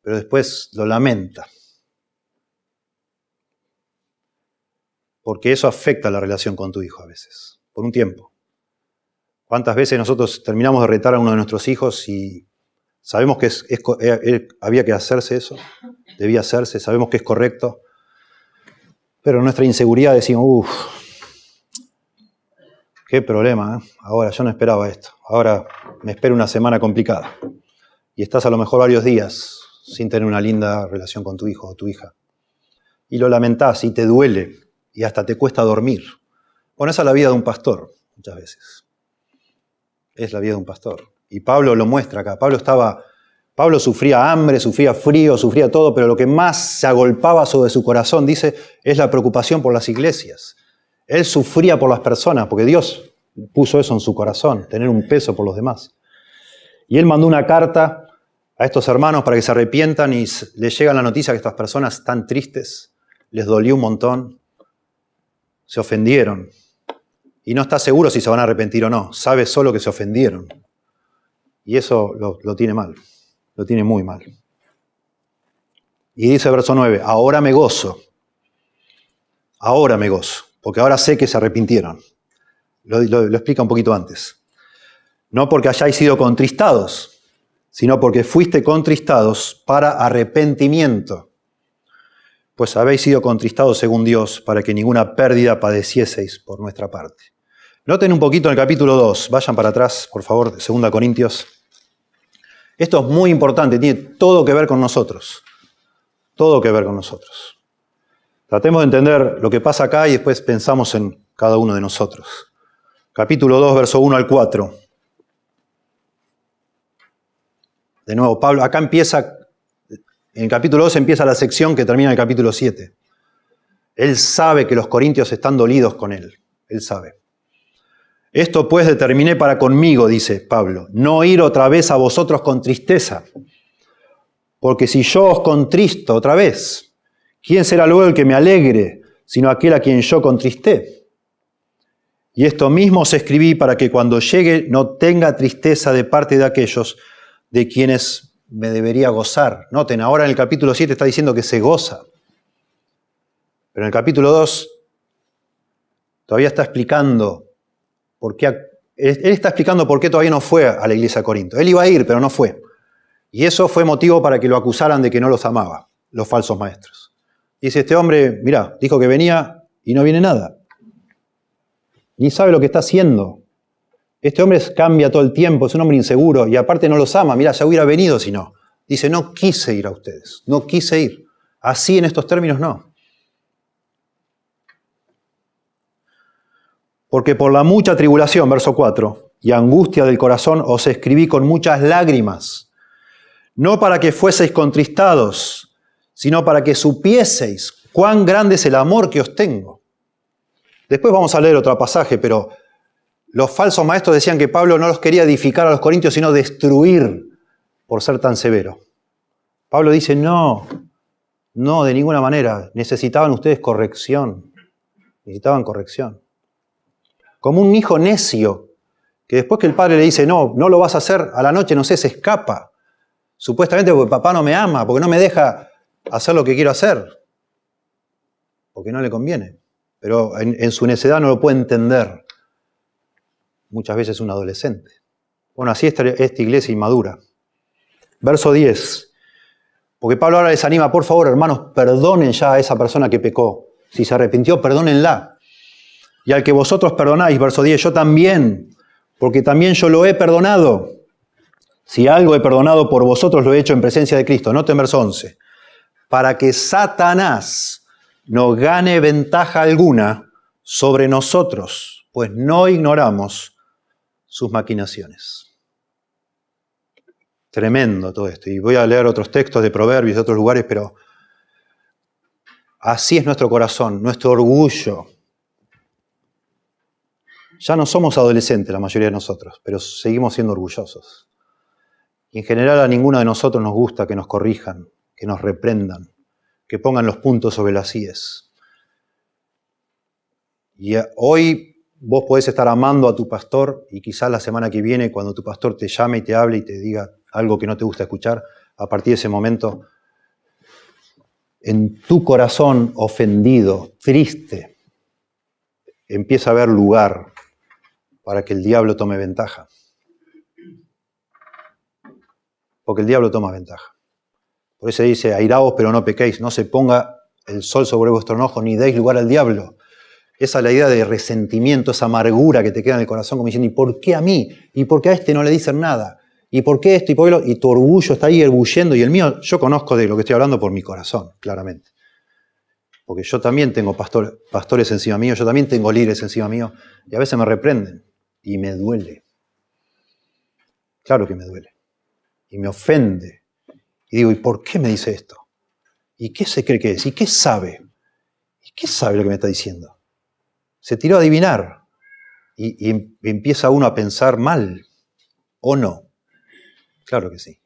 pero después lo lamenta. Porque eso afecta la relación con tu hijo a veces, por un tiempo. ¿Cuántas veces nosotros terminamos de retar a uno de nuestros hijos y sabemos que había que hacerse eso, debía hacerse, sabemos que es correcto, pero en nuestra inseguridad decimos, qué problema, ¿eh? Ahora yo no esperaba esto, ahora me espera una semana complicada. Y estás a lo mejor varios días sin tener una linda relación con tu hijo o tu hija. Y lo lamentás y te duele y hasta te cuesta dormir. Bueno, esa es la vida de un pastor, muchas veces. Es la vida de un pastor. Y Pablo lo muestra acá. Pablo sufría hambre, sufría frío, sufría todo, pero lo que más se agolpaba sobre su corazón, dice, es la preocupación por las iglesias. Él sufría por las personas, porque Dios puso eso en su corazón, tener un peso por los demás. Y él mandó una carta a estos hermanos para que se arrepientan y les llega la noticia que estas personas están tristes, les dolió un montón, se ofendieron. Y no está seguro si se van a arrepentir o no, sabe solo que se ofendieron. Y eso lo tiene mal, lo tiene muy mal. Y dice verso 9, ahora me gozo, porque ahora sé que se arrepintieron. Lo explica un poquito antes. No porque hayáis sido contristados, sino porque fuiste contristados para arrepentimiento. Pues habéis sido contristados según Dios, para que ninguna pérdida padecieseis por nuestra parte. Noten un poquito en el capítulo 2, vayan para atrás, por favor, 2 Corintios. Esto es muy importante, tiene todo que ver con nosotros. Todo que ver con nosotros. Tratemos de entender lo que pasa acá y después pensamos en cada uno de nosotros. Capítulo 2, verso 1 al 4. De nuevo, Pablo, acá empieza, en el capítulo 2 empieza la sección que termina en el capítulo 7. Él sabe que los corintios están dolidos con él. Él sabe. Esto pues determiné para conmigo, dice Pablo, no ir otra vez a vosotros con tristeza. Porque si yo os contristo otra vez, ¿quién será luego el que me alegre, sino aquel a quien yo contristé? Y esto mismo os escribí para que cuando llegue no tenga tristeza de parte de aquellos de quienes me debería gozar. Noten, ahora en el capítulo 7 está diciendo que se goza. Pero en el capítulo 2 todavía está explicando por qué. Él está explicando por qué todavía no fue a la iglesia de Corinto. Él iba a ir, pero no fue. Y eso fue motivo para que lo acusaran de que no los amaba, los falsos maestros. Dice, este hombre, mirá, dijo que venía y no viene nada. ni sabe lo que está haciendo. Este hombre cambia todo el tiempo, es un hombre inseguro y aparte no los ama. Mirá, ya hubiera venido si no. Dice, no quise ir a ustedes, no quise ir. Así en estos términos no. Porque por la mucha tribulación, verso 4, y angustia del corazón os escribí con muchas lágrimas, no para que fueseis contristados, sino para que supieseis cuán grande es el amor que os tengo. Después vamos a leer otro pasaje, pero los falsos maestros decían que Pablo no los quería edificar a los corintios, sino destruir por ser tan severo. Pablo dice, no, de ninguna manera. Necesitaban ustedes corrección. Necesitaban corrección. Como un hijo necio, que después que el padre le dice, no lo vas a hacer, a la noche, no sé, se escapa. Supuestamente porque papá no me ama, porque no me deja hacer lo que quiero hacer. Porque no le conviene. Pero en su necedad no lo puede entender. Muchas veces un adolescente. Bueno, así está esta iglesia inmadura. Verso 10. Porque Pablo ahora les anima, por favor, hermanos, perdonen ya a esa persona que pecó. Si se arrepintió, perdónenla. Y al que vosotros perdonáis, verso 10, yo también, porque también yo lo he perdonado. Si algo he perdonado por vosotros, lo he hecho en presencia de Cristo. Noten verso 11. Para que Satanás no gane ventaja alguna sobre nosotros, pues no ignoramos sus maquinaciones. Tremendo todo esto. Y voy a leer otros textos de Proverbios de otros lugares, pero así es nuestro corazón, nuestro orgullo. Ya no somos adolescentes la mayoría de nosotros, pero seguimos siendo orgullosos. Y en general a ninguno de nosotros nos gusta que nos corrijan, que nos reprendan, que pongan los puntos sobre las íes. Y hoy vos podés estar amando a tu pastor y quizás la semana que viene cuando tu pastor te llame y te hable y te diga algo que no te gusta escuchar, a partir de ese momento, en tu corazón ofendido, triste, empieza a haber lugar para que el diablo tome ventaja. Porque el diablo toma ventaja. Por eso dice, airaos pero no pequéis, no se ponga el sol sobre vuestro enojo, ni deis lugar al diablo. Esa es la idea de resentimiento, esa amargura que te queda en el corazón, como diciendo, ¿y por qué a mí? ¿Y por qué a este no le dicen nada? ¿Y por qué esto? ¿Y por qué lo? Y tu orgullo está ahí hirviendo, y el mío, yo conozco de lo que estoy hablando por mi corazón, claramente. Porque yo también tengo pastores encima mío, yo también tengo líderes encima mío, y a veces me reprenden, y me duele. Claro que me duele. Y me ofende. Y digo, ¿y por qué me dice esto? ¿Y qué se cree que es? ¿Y qué sabe? ¿Y qué sabe lo que me está diciendo? Se tiró a adivinar. Y empieza uno a pensar mal. ¿O no? Claro que sí.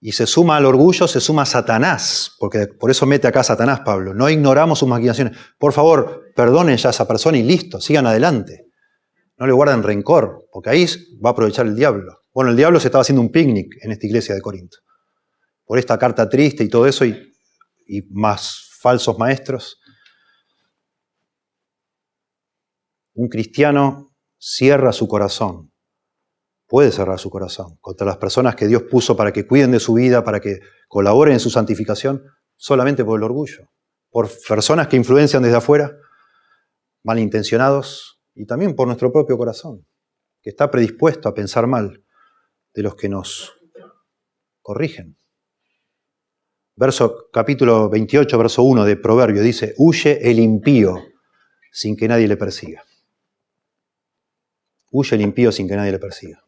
Y se suma al orgullo, se suma a Satanás. Porque por eso mete acá a Satanás, Pablo. No ignoramos sus maquinaciones. Por favor, perdonen ya a esa persona y listo, sigan adelante. No le guarden rencor, porque ahí va a aprovechar el diablo. Bueno, el diablo se estaba haciendo un picnic en esta iglesia de Corinto. Por esta carta triste y todo eso, y más falsos maestros. Un cristiano cierra su corazón, puede cerrar su corazón contra las personas que Dios puso para que cuiden de su vida, para que colaboren en su santificación, solamente por el orgullo. Por personas que influencian desde afuera, malintencionados, y también por nuestro propio corazón, que está predispuesto a pensar mal de los que nos corrigen. Capítulo 28, verso 1 de Proverbio dice, huye el impío sin que nadie le persiga. Huye el impío sin que nadie le persiga.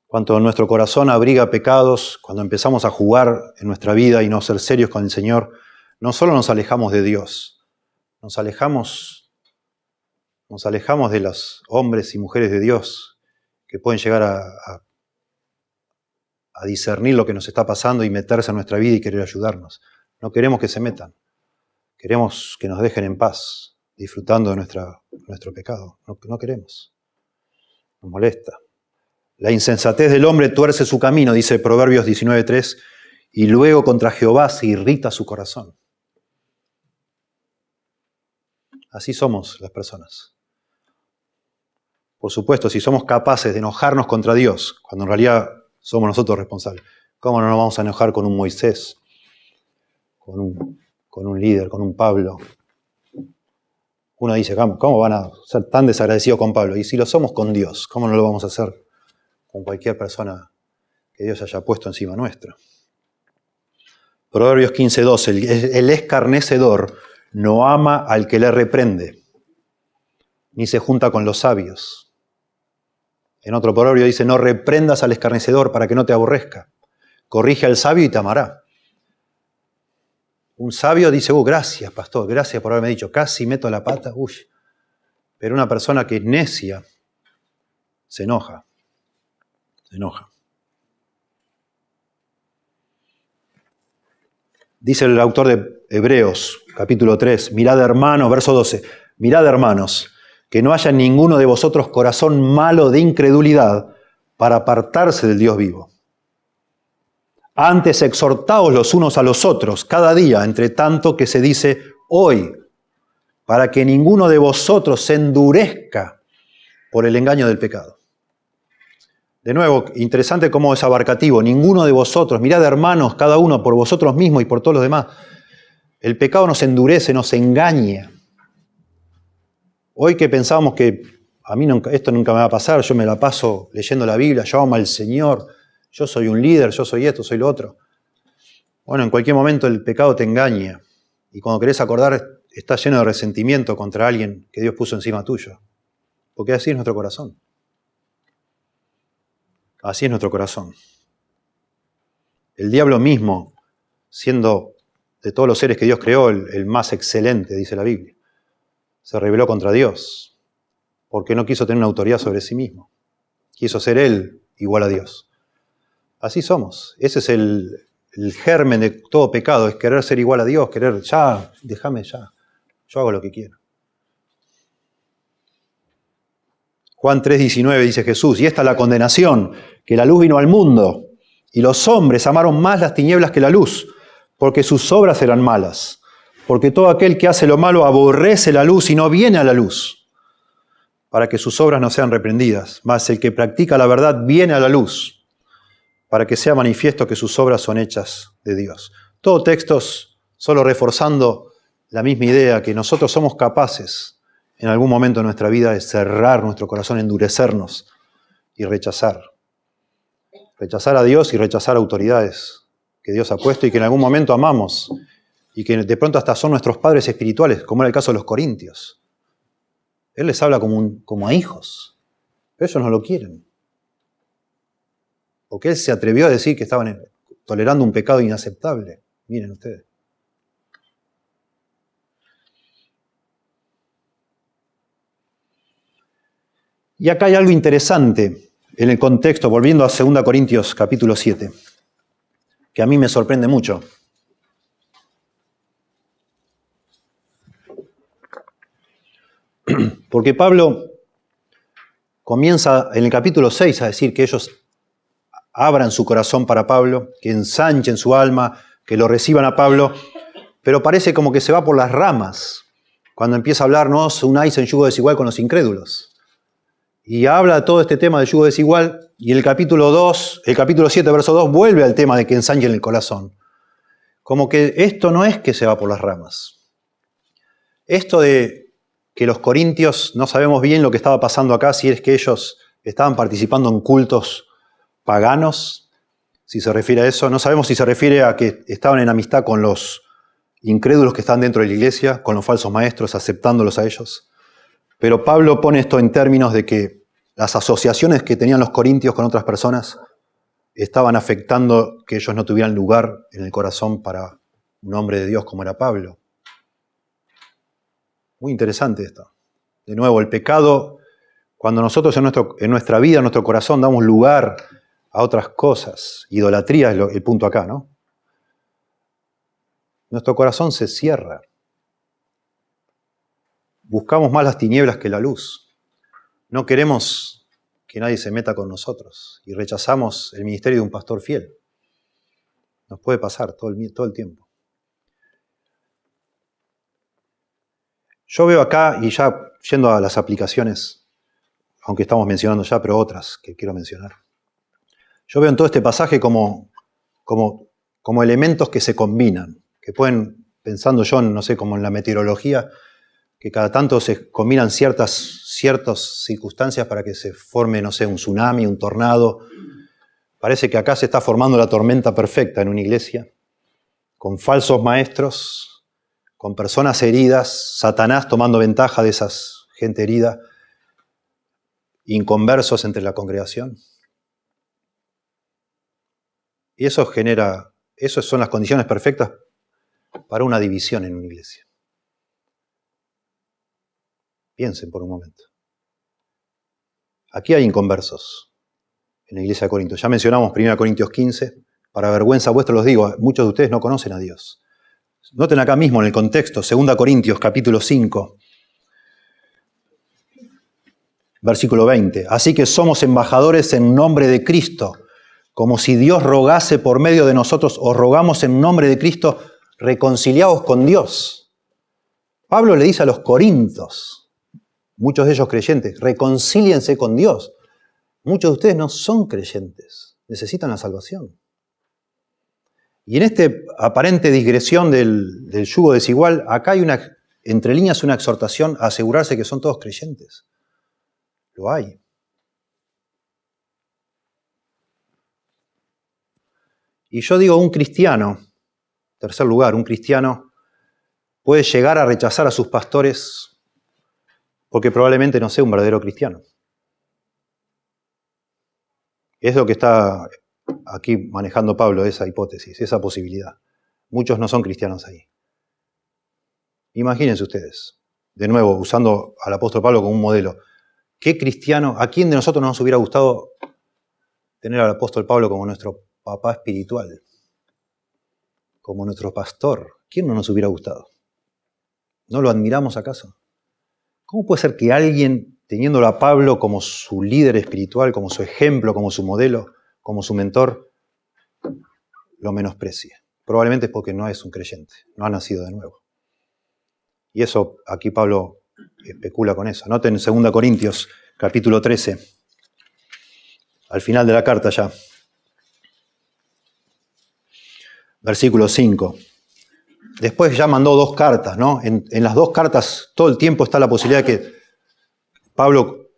Cuando nuestro corazón abriga pecados, cuando empezamos a jugar en nuestra vida y no ser serios con el Señor, no solo nos alejamos de Dios, nos alejamos de los hombres y mujeres de Dios que pueden llegar a discernir lo que nos está pasando y meterse en nuestra vida y querer ayudarnos. No queremos que se metan. Queremos que nos dejen en paz, disfrutando de nuestro pecado. No queremos. Nos molesta. La insensatez del hombre tuerce su camino, dice Proverbios 19:3, y luego contra Jehová se irrita su corazón. Así somos las personas. Por supuesto, si somos capaces de enojarnos contra Dios, cuando en realidad somos nosotros responsables, ¿cómo no nos vamos a enojar con un Moisés, con con un líder, con un Pablo. Uno dice, ¿cómo van a ser tan desagradecidos con Pablo? Y si lo somos con Dios, ¿cómo no lo vamos a hacer con cualquier persona que Dios haya puesto encima nuestro? Proverbios 15:12, el escarnecedor no ama al que le reprende, ni se junta con los sabios. En otro proverbio dice, no reprendas al escarnecedor para que no te aborrezca. Corrige al sabio y te amará. Un sabio dice, gracias, pastor, gracias por haberme dicho, casi meto la pata, Pero una persona que es necia se enoja. Dice el autor de Hebreos, capítulo 3, mirad hermanos, verso 12, mirad hermanos, que no haya en ninguno de vosotros corazón malo de incredulidad para apartarse del Dios vivo. Antes exhortaos los unos a los otros cada día, entre tanto que se dice hoy, para que ninguno de vosotros se endurezca por el engaño del pecado. De nuevo, interesante cómo es abarcativo. Ninguno de vosotros, mirad hermanos, cada uno por vosotros mismos y por todos los demás. El pecado nos endurece, nos engaña. Hoy que pensábamos que a mí esto nunca me va a pasar, yo me la paso leyendo la Biblia, yo amo al Señor, yo soy un líder, yo soy esto, soy lo otro. Bueno, en cualquier momento el pecado te engaña. Y cuando querés acordar, estás lleno de resentimiento contra alguien que Dios puso encima tuyo. Porque así es nuestro corazón. Así es nuestro corazón. El diablo mismo, siendo de todos los seres que Dios creó el más excelente, dice la Biblia, se rebeló contra Dios porque no quiso tener una autoridad sobre sí mismo. Quiso ser él igual a Dios. Así somos. Ese es el germen de todo pecado, es querer ser igual a Dios, querer, déjame ya, yo hago lo que quiero. Juan 3:19 dice Jesús, y esta es la condenación, que la luz vino al mundo, y los hombres amaron más las tinieblas que la luz, porque sus obras eran malas. Porque todo aquel que hace lo malo aborrece la luz y no viene a la luz, para que sus obras no sean reprendidas. Mas el que practica la verdad viene a la luz, para que sea manifiesto que sus obras son hechas de Dios. Todo textos solo reforzando la misma idea, que nosotros somos capaces en algún momento de nuestra vida de cerrar nuestro corazón, endurecernos y rechazar. Rechazar a Dios y rechazar autoridades que Dios ha puesto y que en algún momento amamos y que de pronto hasta son nuestros padres espirituales, como era el caso de los corintios. Él les habla como a hijos, pero ellos no lo quieren. Porque él se atrevió a decir que estaban tolerando un pecado inaceptable. Miren ustedes. Y acá hay algo interesante en el contexto, volviendo a 2 Corintios capítulo 7, que a mí me sorprende mucho. Porque Pablo comienza en el capítulo 6 a decir que ellos abran su corazón para Pablo, que ensanchen su alma, que lo reciban a Pablo, pero parece como que se va por las ramas cuando empieza a hablar, no os unáis en yugo desigual con los incrédulos. Y habla de todo este tema del yugo desigual, y el capítulo 7, verso 2, vuelve al tema de que ensanchen el corazón. Como que esto no es que se va por las ramas. Esto de que los corintios, no sabemos bien lo que estaba pasando acá, si es que ellos estaban participando en cultos paganos, si se refiere a eso. No sabemos si se refiere a que estaban en amistad con los incrédulos que están dentro de la iglesia, con los falsos maestros, aceptándolos a ellos. Pero Pablo pone esto en términos de que las asociaciones que tenían los corintios con otras personas estaban afectando que ellos no tuvieran lugar en el corazón para un hombre de Dios como era Pablo. Muy interesante esto. De nuevo, el pecado, cuando nosotros en nuestra vida, en nuestro corazón, damos lugar a otras cosas. Idolatría es el punto acá, ¿no? Nuestro corazón se cierra. Buscamos más las tinieblas que la luz. No queremos que nadie se meta con nosotros y rechazamos el ministerio de un pastor fiel. Nos puede pasar todo el tiempo. Yo veo acá, y ya yendo a las aplicaciones, aunque estamos mencionando ya, pero otras que quiero mencionar. Yo veo en todo este pasaje como elementos que se combinan, que pueden pensando yo, no sé, como en la meteorología, que cada tanto se combinan ciertas circunstancias para que se forme, no sé, un tsunami, un tornado. Parece que acá se está formando la tormenta perfecta en una iglesia, con falsos maestros, con personas heridas, Satanás tomando ventaja de esa gente herida, inconversos entre la congregación. Y esas son las condiciones perfectas para una división en una iglesia. Piensen por un momento. Aquí hay inconversos en la iglesia de Corinto. Ya mencionamos 1 Corintios 15. Para vergüenza vuestra los digo, muchos de ustedes no conocen a Dios. Noten acá mismo en el contexto, 2 Corintios capítulo 5, versículo 20. Así que somos embajadores en nombre de Cristo, como si Dios rogase por medio de nosotros, os rogamos en nombre de Cristo, reconciliaos con Dios. Pablo le dice a los corintios, muchos de ellos creyentes, reconcíliense con Dios. Muchos de ustedes no son creyentes, necesitan la salvación. Y en esta aparente digresión del yugo desigual, acá hay entre líneas una exhortación a asegurarse que son todos creyentes. Lo hay. Y yo digo, un cristiano, en tercer lugar, un cristiano puede llegar a rechazar a sus pastores porque probablemente no sea un verdadero cristiano. Es lo que está aquí manejando Pablo, esa hipótesis, esa posibilidad. Muchos no son cristianos ahí. Imagínense ustedes, de nuevo, usando al apóstol Pablo como un modelo. ¿Qué cristiano, a quién de nosotros nos hubiera gustado tener al apóstol Pablo como nuestro papá espiritual? Como nuestro pastor. ¿Quién no nos hubiera gustado? ¿No lo admiramos acaso? ¿Cómo puede ser que alguien, teniéndolo a Pablo como su líder espiritual, como su ejemplo, como su modelo, como su mentor, lo menosprecie? Probablemente es porque no es un creyente, no ha nacido de nuevo. Y eso, aquí Pablo especula con eso. Noten en 2 Corintios, capítulo 13, al final de la carta ya, versículo 5. Después ya mandó 2 cartas, ¿no? En las 2 cartas todo el tiempo está la posibilidad de que Pablo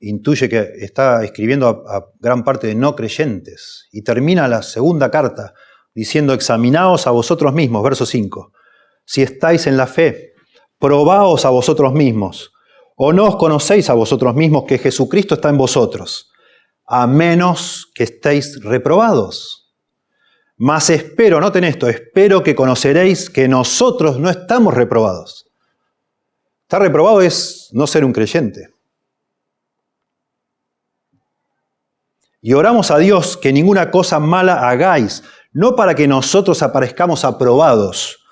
intuye que está escribiendo a gran parte de no creyentes. Y termina la segunda carta diciendo, examinaos a vosotros mismos, verso 5. Si estáis en la fe, probaos a vosotros mismos. ¿O no os conocéis a vosotros mismos que Jesucristo está en vosotros? A menos que estéis reprobados. Mas espero, noten esto, espero que conoceréis que nosotros no estamos reprobados. Estar reprobado es no ser un creyente. Y oramos a Dios que ninguna cosa mala hagáis, no para que nosotros aparezcamos aprobados,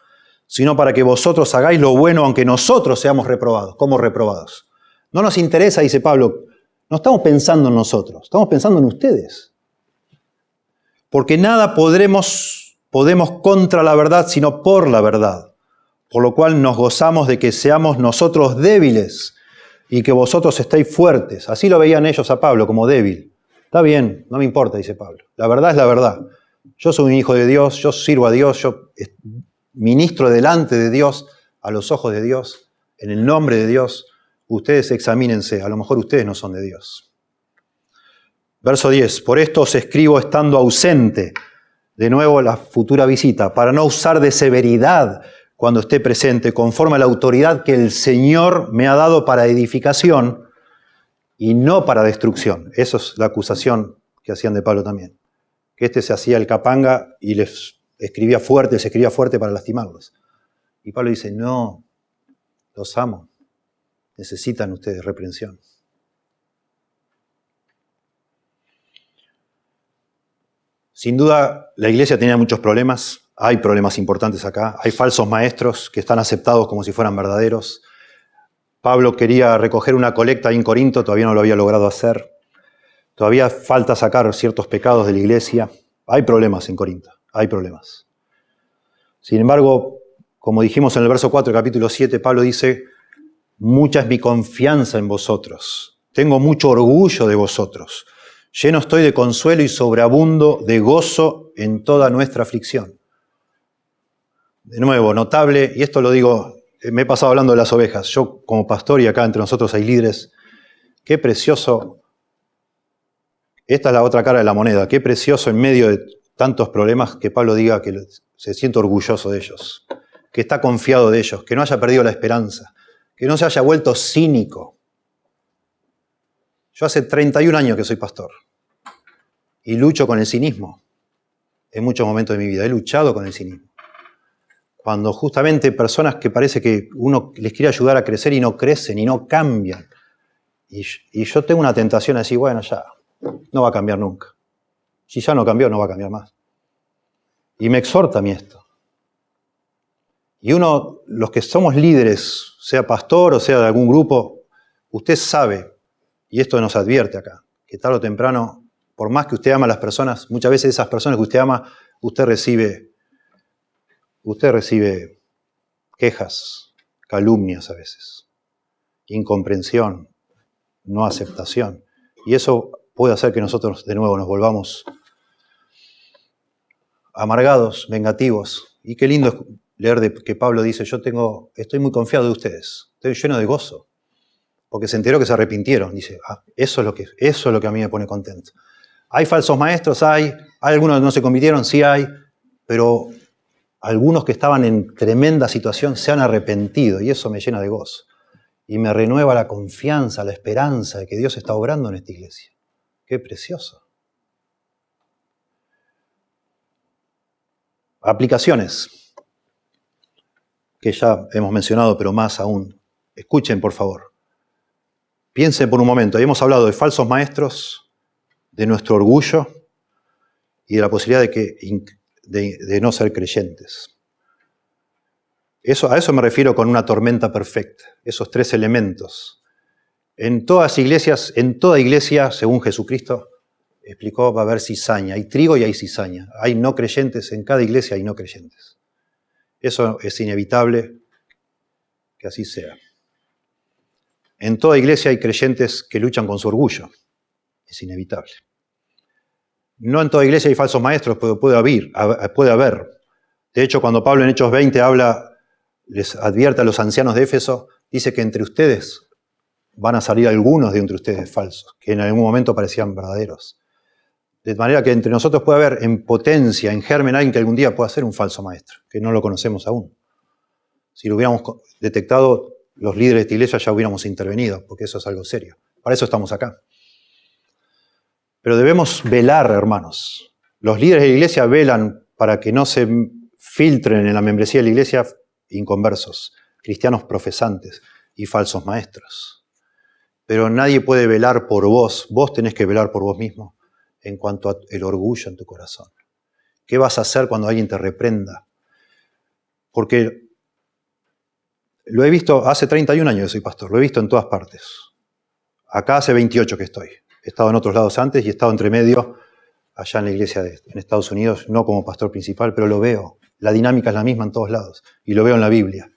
sino para que vosotros hagáis lo bueno, aunque nosotros seamos reprobados, como reprobados. No nos interesa, dice Pablo, no estamos pensando en nosotros, estamos pensando en ustedes. Porque nada podemos contra la verdad, sino por la verdad. Por lo cual nos gozamos de que seamos nosotros débiles y que vosotros estéis fuertes. Así lo veían ellos a Pablo, como débil. Está bien, no me importa, dice Pablo. La verdad es la verdad. Yo soy un hijo de Dios, yo sirvo a Dios, yo ministro delante de Dios, a los ojos de Dios, en el nombre de Dios. Ustedes examínense, a lo mejor ustedes no son de Dios. Verso 10, por esto os escribo estando ausente, de nuevo la futura visita, para no usar de severidad cuando esté presente, conforme a la autoridad que el Señor me ha dado para edificación y no para destrucción. Eso es la acusación que hacían de Pablo también. Que se hacía el capanga y les escribía fuerte, se escribía fuerte para lastimarlos. Y Pablo dice, no, los amo, necesitan ustedes reprensión. Sin duda, la iglesia tenía muchos problemas, hay problemas importantes acá, hay falsos maestros que están aceptados como si fueran verdaderos. Pablo quería recoger una colecta ahí en Corinto, todavía no lo había logrado hacer. Todavía falta sacar ciertos pecados de la iglesia. Hay problemas en Corinto, hay problemas. Sin embargo, como dijimos en el verso 4 del capítulo 7, Pablo dice, mucha es mi confianza en vosotros, tengo mucho orgullo de vosotros. Lleno estoy de consuelo y sobreabundo de gozo en toda nuestra aflicción. De nuevo, notable, y esto lo digo, me he pasado hablando de las ovejas. Yo como pastor y acá entre nosotros hay líderes, qué precioso, esta es la otra cara de la moneda, qué precioso en medio de tantos problemas que Pablo diga que se siente orgulloso de ellos, que está confiado de ellos, que no haya perdido la esperanza, que no se haya vuelto cínico. Yo hace 31 años que soy pastor y lucho con el cinismo en muchos momentos de mi vida. He luchado con el cinismo. Cuando justamente personas que parece que uno les quiere ayudar a crecer y no crecen y no cambian. Y yo tengo una tentación así, bueno, ya, no va a cambiar nunca. Si ya no cambió, no va a cambiar más. Y me exhorta a mí esto. Y uno, los que somos líderes, sea pastor o sea de algún grupo, usted sabe, y esto nos advierte acá, que tarde o temprano, por más que usted ama a las personas, muchas veces esas personas que usted ama, usted recibe quejas, calumnias a veces, incomprensión, no aceptación. Y eso puede hacer que nosotros de nuevo nos volvamos amargados, vengativos. Y qué lindo es leer que Pablo dice, estoy muy confiado de ustedes, estoy lleno de gozo, porque se enteró que se arrepintieron. Dice, eso es lo que a mí me pone contento. Hay falsos maestros, hay algunos que no se convirtieron, sí hay, pero algunos que estaban en tremenda situación se han arrepentido y eso me llena de gozo. Y me renueva la confianza, la esperanza de que Dios está obrando en esta iglesia. ¡Qué precioso! Aplicaciones, que ya hemos mencionado, pero más aún. Escuchen, por favor. Piensen por un momento. Hemos hablado de falsos maestros, de nuestro orgullo y de la posibilidad de no ser creyentes. A eso me refiero con una tormenta perfecta, esos tres elementos. En toda iglesia, según Jesucristo explicó, va a haber cizaña. Hay trigo y hay cizaña. Hay no creyentes, en cada iglesia hay no creyentes. Eso es inevitable que así sea. En toda iglesia hay creyentes que luchan con su orgullo. Es inevitable. No en toda iglesia hay falsos maestros, pero puede haber. De hecho, cuando Pablo en Hechos 20 les advierte a los ancianos de Éfeso, dice que entre ustedes van a salir algunos de entre ustedes falsos, que en algún momento parecían verdaderos. De manera que entre nosotros puede haber en potencia, en germen, alguien que algún día pueda ser un falso maestro, que no lo conocemos aún. Si lo hubiéramos detectado, los líderes de esta iglesia ya hubiéramos intervenido, porque eso es algo serio. Para eso estamos acá. Pero debemos velar, hermanos. Los líderes de la iglesia velan para que no se filtren en la membresía de la iglesia inconversos, cristianos profesantes y falsos maestros. Pero nadie puede velar por vos. Vos tenés que velar por vos mismo en cuanto al orgullo en tu corazón. ¿Qué vas a hacer cuando alguien te reprenda? Porque lo he visto, hace 31 años que soy pastor, lo he visto en todas partes. Acá hace 28 que estoy. He estado en otros lados antes y he estado entre medio allá en la iglesia en Estados Unidos, no como pastor principal, pero lo veo. La dinámica es la misma en todos lados y lo veo en la Biblia.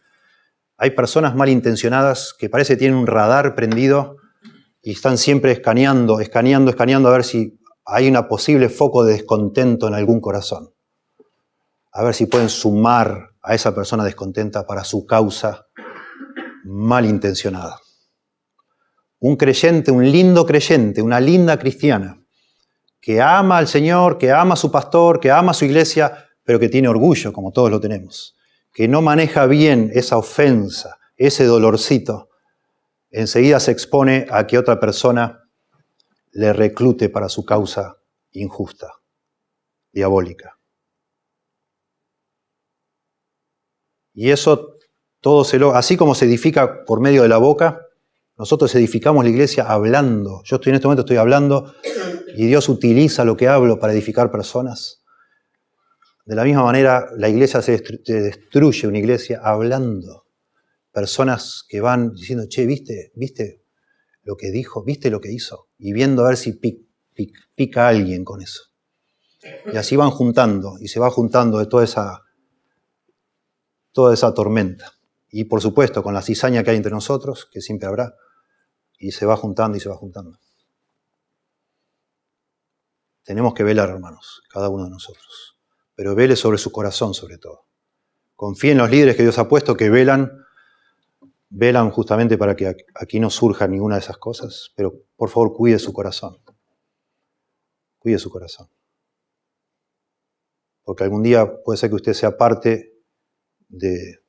Hay personas malintencionadas que parece que tienen un radar prendido y están siempre escaneando a ver si hay un posible foco de descontento en algún corazón. A ver si pueden sumar a esa persona descontenta para su causa malintencionada. Un creyente, un lindo creyente, una linda cristiana, que ama al Señor, que ama a su pastor, que ama a su iglesia, pero que tiene orgullo, como todos lo tenemos, que no maneja bien esa ofensa, ese dolorcito, enseguida se expone a que otra persona le reclute para su causa injusta, diabólica. Y eso así como se edifica por medio de la boca, nosotros edificamos la iglesia hablando. Yo en este momento estoy hablando y Dios utiliza lo que hablo para edificar personas. De la misma manera, la iglesia se destruye, una iglesia hablando. Personas que van diciendo, che, ¿viste lo que dijo? ¿Viste lo que hizo? Y viendo a ver si pica a alguien con eso. Y así van juntando, y se va juntando de toda esa tormenta. Y por supuesto, con la cizaña que hay entre nosotros, que siempre habrá, y se va juntando y se va juntando. Tenemos que velar, hermanos, cada uno de nosotros. Pero vele sobre su corazón, sobre todo. Confíe en los líderes que Dios ha puesto, que velan justamente para que aquí no surja ninguna de esas cosas, pero por favor cuide su corazón. Cuide su corazón. Porque algún día puede ser que usted sea parte de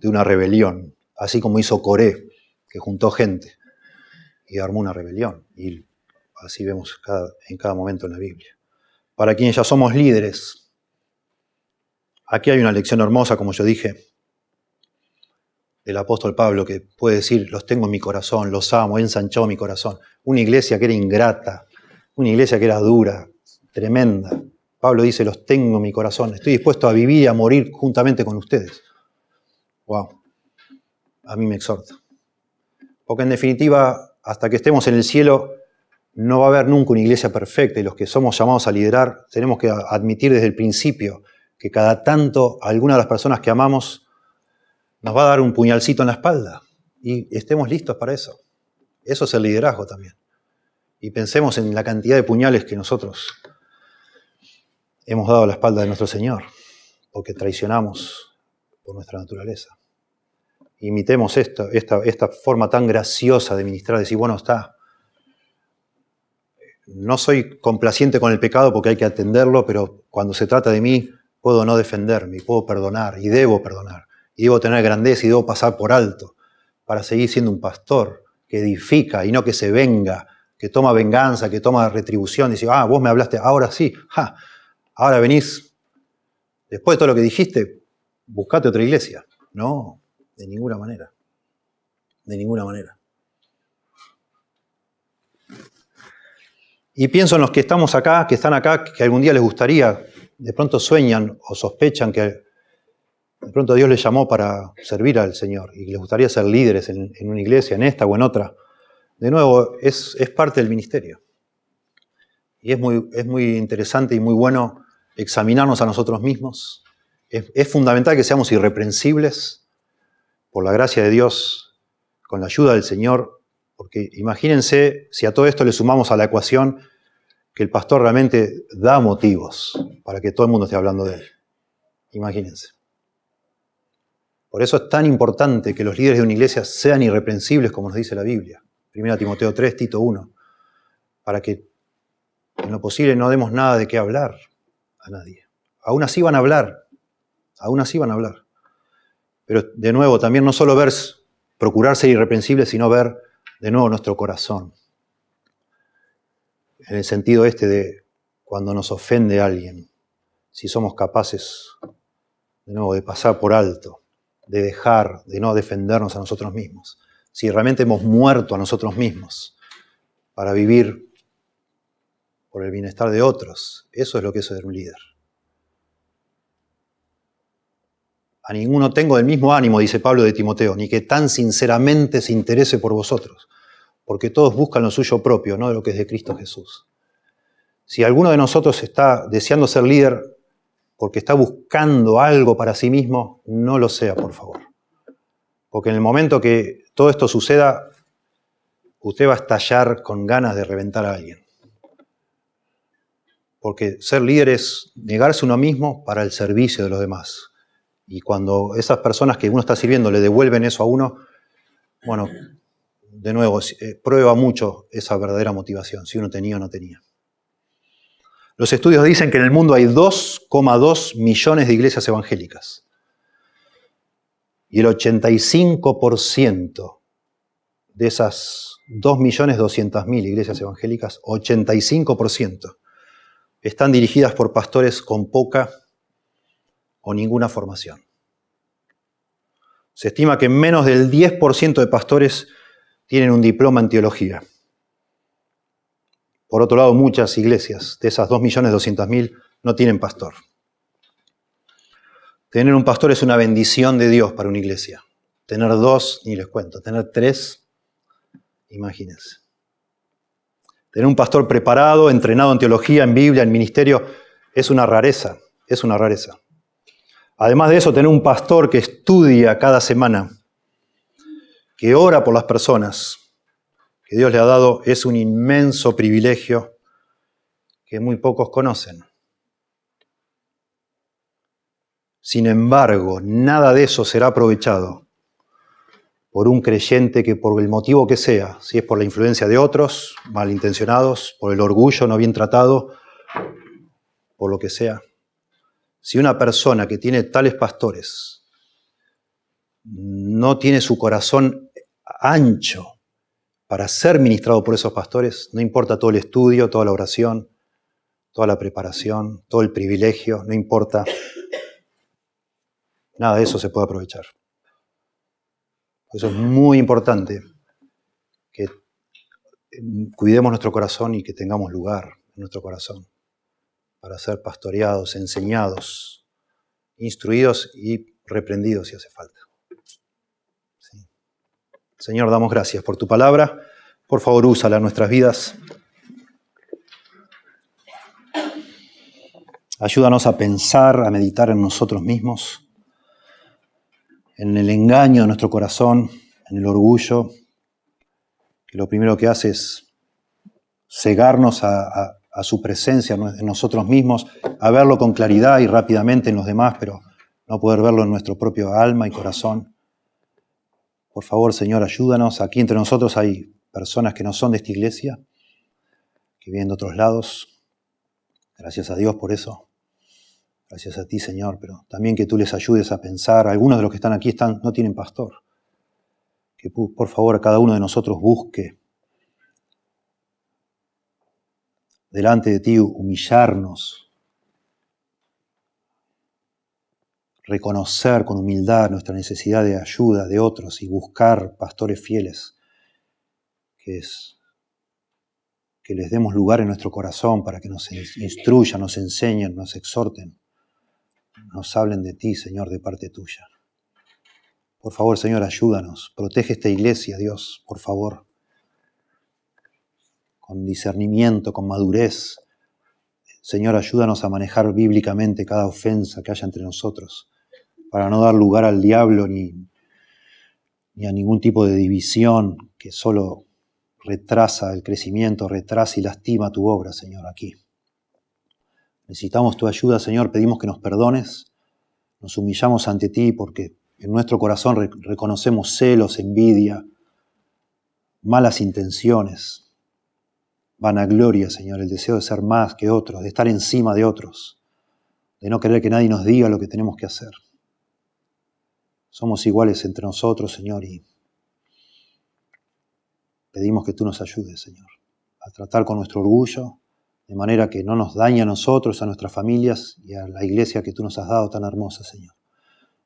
una rebelión, así como hizo Coré, que juntó gente y armó una rebelión. Y así vemos en cada momento en la Biblia. Para quienes ya somos líderes, aquí hay una lección hermosa, como yo dije, del apóstol Pablo, que puede decir, los tengo en mi corazón, los amo, he ensanchado mi corazón. Una iglesia que era ingrata, una iglesia que era dura, tremenda. Pablo dice, los tengo en mi corazón, estoy dispuesto a vivir y a morir juntamente con ustedes. Wow, a mí me exhorta. Porque en definitiva, hasta que estemos en el cielo, no va a haber nunca una iglesia perfecta, y los que somos llamados a liderar tenemos que admitir desde el principio que cada tanto alguna de las personas que amamos nos va a dar un puñalcito en la espalda, y estemos listos para eso. Eso es el liderazgo también. Y pensemos en la cantidad de puñales que nosotros hemos dado a la espalda de nuestro Señor, porque traicionamos por nuestra naturaleza. Imitemos esta forma tan graciosa de ministrar, de decir, bueno, no soy complaciente con el pecado porque hay que atenderlo, pero cuando se trata de mí, puedo no defenderme, puedo perdonar, y debo perdonar, y debo tener grandeza, y debo pasar por alto, para seguir siendo un pastor que edifica, y no que se venga, que toma venganza, que toma retribución, y dice, vos me hablaste, ahora sí, ahora venís, después de todo lo que dijiste, buscate otra iglesia. No, de ninguna manera. De ninguna manera. Y pienso en los que estamos acá, que están acá, que algún día les gustaría, de pronto sueñan o sospechan que de pronto Dios les llamó para servir al Señor y les gustaría ser líderes en una iglesia, en esta o en otra. De nuevo, es parte del ministerio. Y es muy interesante y muy bueno examinarnos a nosotros mismos. Es fundamental que seamos irreprensibles por la gracia de Dios, con la ayuda del Señor, porque imagínense si a todo esto le sumamos a la ecuación que el pastor realmente da motivos para que todo el mundo esté hablando de él. Imagínense. Por eso es tan importante que los líderes de una iglesia sean irreprensibles, como nos dice la Biblia. 1 Timoteo 3, Tito 1. Para que en lo posible no demos nada de qué hablar a nadie. Aún así van a hablar. Pero de nuevo, también no solo procurar ser irreprensibles, sino ver de nuevo nuestro corazón. En el sentido de cuando nos ofende alguien, si somos capaces de nuevo de pasar por alto, de no defendernos a nosotros mismos. Si realmente hemos muerto a nosotros mismos para vivir por el bienestar de otros, eso es lo que es ser un líder. A ninguno tengo del mismo ánimo, dice Pablo de Timoteo, ni que tan sinceramente se interese por vosotros, porque todos buscan lo suyo propio, no de lo que es de Cristo Jesús. Si alguno de nosotros está deseando ser líder porque está buscando algo para sí mismo, no lo sea, por favor. Porque en el momento que todo esto suceda, usted va a estallar con ganas de reventar a alguien. Porque ser líder es negarse a uno mismo para el servicio de los demás. Y cuando esas personas que uno está sirviendo le devuelven eso a uno, bueno, de nuevo, prueba mucho esa verdadera motivación, si uno tenía o no tenía. Los estudios dicen que en el mundo hay 2,2 millones de iglesias evangélicas. Y el 85% de esas 2.200.000 iglesias evangélicas, 85%, están dirigidas por pastores con poca o ninguna formación. Se estima que menos del 10% de pastores tienen un diploma en teología. Por otro lado, muchas iglesias de esas 2.200.000 no tienen pastor. Tener un pastor es una bendición de Dios para una iglesia. Tener 2, ni les cuento. Tener 3, imagínense. Tener un pastor preparado, entrenado en teología, en Biblia, en ministerio, es una rareza, es una rareza. Además de eso, tener un pastor que estudia cada semana, que ora por las personas que Dios le ha dado, es un inmenso privilegio que muy pocos conocen. Sin embargo, nada de eso será aprovechado por un creyente que por el motivo que sea, si es por la influencia de otros, malintencionados, por el orgullo no bien tratado, por lo que sea. Si una persona que tiene tales pastores no tiene su corazón ancho para ser ministrado por esos pastores, no importa todo el estudio, toda la oración, toda la preparación, todo el privilegio, no importa. Nada de eso se puede aprovechar. Por eso es muy importante que cuidemos nuestro corazón y que tengamos lugar en nuestro corazón para ser pastoreados, enseñados, instruidos y reprendidos si hace falta. Sí. Señor, damos gracias por tu palabra. Por favor, úsala en nuestras vidas. Ayúdanos a pensar, a meditar en nosotros mismos, en el engaño de nuestro corazón, en el orgullo, que lo primero que hace es cegarnos a su presencia en nosotros mismos, a verlo con claridad y rápidamente en los demás, pero no poder verlo en nuestro propio alma y corazón. Por favor, Señor, ayúdanos. Aquí entre nosotros hay personas que no son de esta iglesia, que vienen de otros lados. Gracias a Dios por eso. Gracias a ti, Señor, pero también que tú les ayudes a pensar. Algunos de los que están aquí no tienen pastor. Que por favor cada uno de nosotros busque delante de ti humillarnos, reconocer con humildad nuestra necesidad de ayuda de otros y buscar pastores fieles, que les demos lugar en nuestro corazón para que nos instruyan, nos enseñen, nos exhorten, nos hablen de ti, Señor, de parte tuya. Por favor, Señor, ayúdanos, protege esta iglesia, Dios, por favor, con discernimiento, con madurez. Señor, ayúdanos a manejar bíblicamente cada ofensa que haya entre nosotros, para no dar lugar al diablo ni a ningún tipo de división que solo retrasa el crecimiento, retrasa y lastima tu obra, Señor, aquí. Necesitamos tu ayuda, Señor, pedimos que nos perdones, nos humillamos ante ti porque en nuestro corazón reconocemos celos, envidia, malas intenciones, vanagloria, Señor, el deseo de ser más que otros, de estar encima de otros, de no querer que nadie nos diga lo que tenemos que hacer. Somos iguales entre nosotros, Señor, y pedimos que tú nos ayudes, Señor, a tratar con nuestro orgullo, de manera que no nos dañe a nosotros, a nuestras familias y a la iglesia que tú nos has dado tan hermosa, Señor.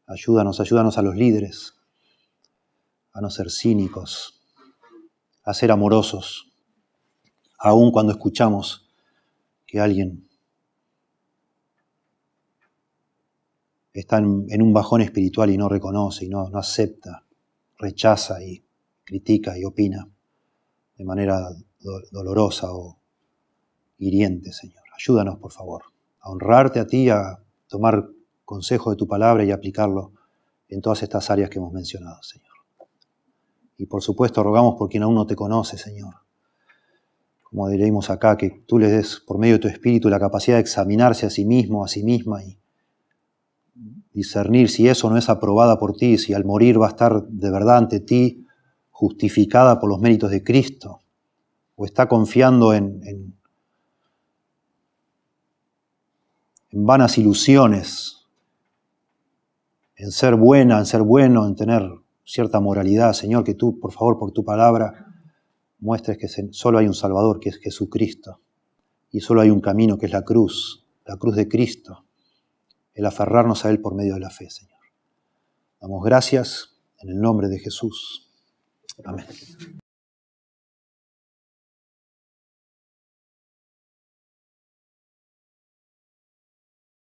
Ayúdanos a los líderes, a no ser cínicos, a ser amorosos, aun cuando escuchamos que alguien está en un bajón espiritual y no reconoce y no acepta, rechaza y critica y opina de manera dolorosa o hiriente, Señor. Ayúdanos, por favor, a honrarte a ti, a tomar consejo de tu palabra y aplicarlo en todas estas áreas que hemos mencionado, Señor. Y por supuesto rogamos por quien aún no te conoce, Señor. Como leímos acá, que tú les des por medio de tu Espíritu la capacidad de examinarse a sí mismo, a sí misma y discernir si eso no es aprobada por ti, si al morir va a estar de verdad ante ti justificada por los méritos de Cristo, o está confiando en vanas ilusiones, en ser buena, en ser bueno, en tener cierta moralidad. Señor, que tú, por favor, por tu palabra, muestres que solo hay un Salvador, que es Jesucristo, y solo hay un camino, que es la cruz de Cristo, el aferrarnos a Él por medio de la fe, Señor. Damos gracias en el nombre de Jesús. Amén.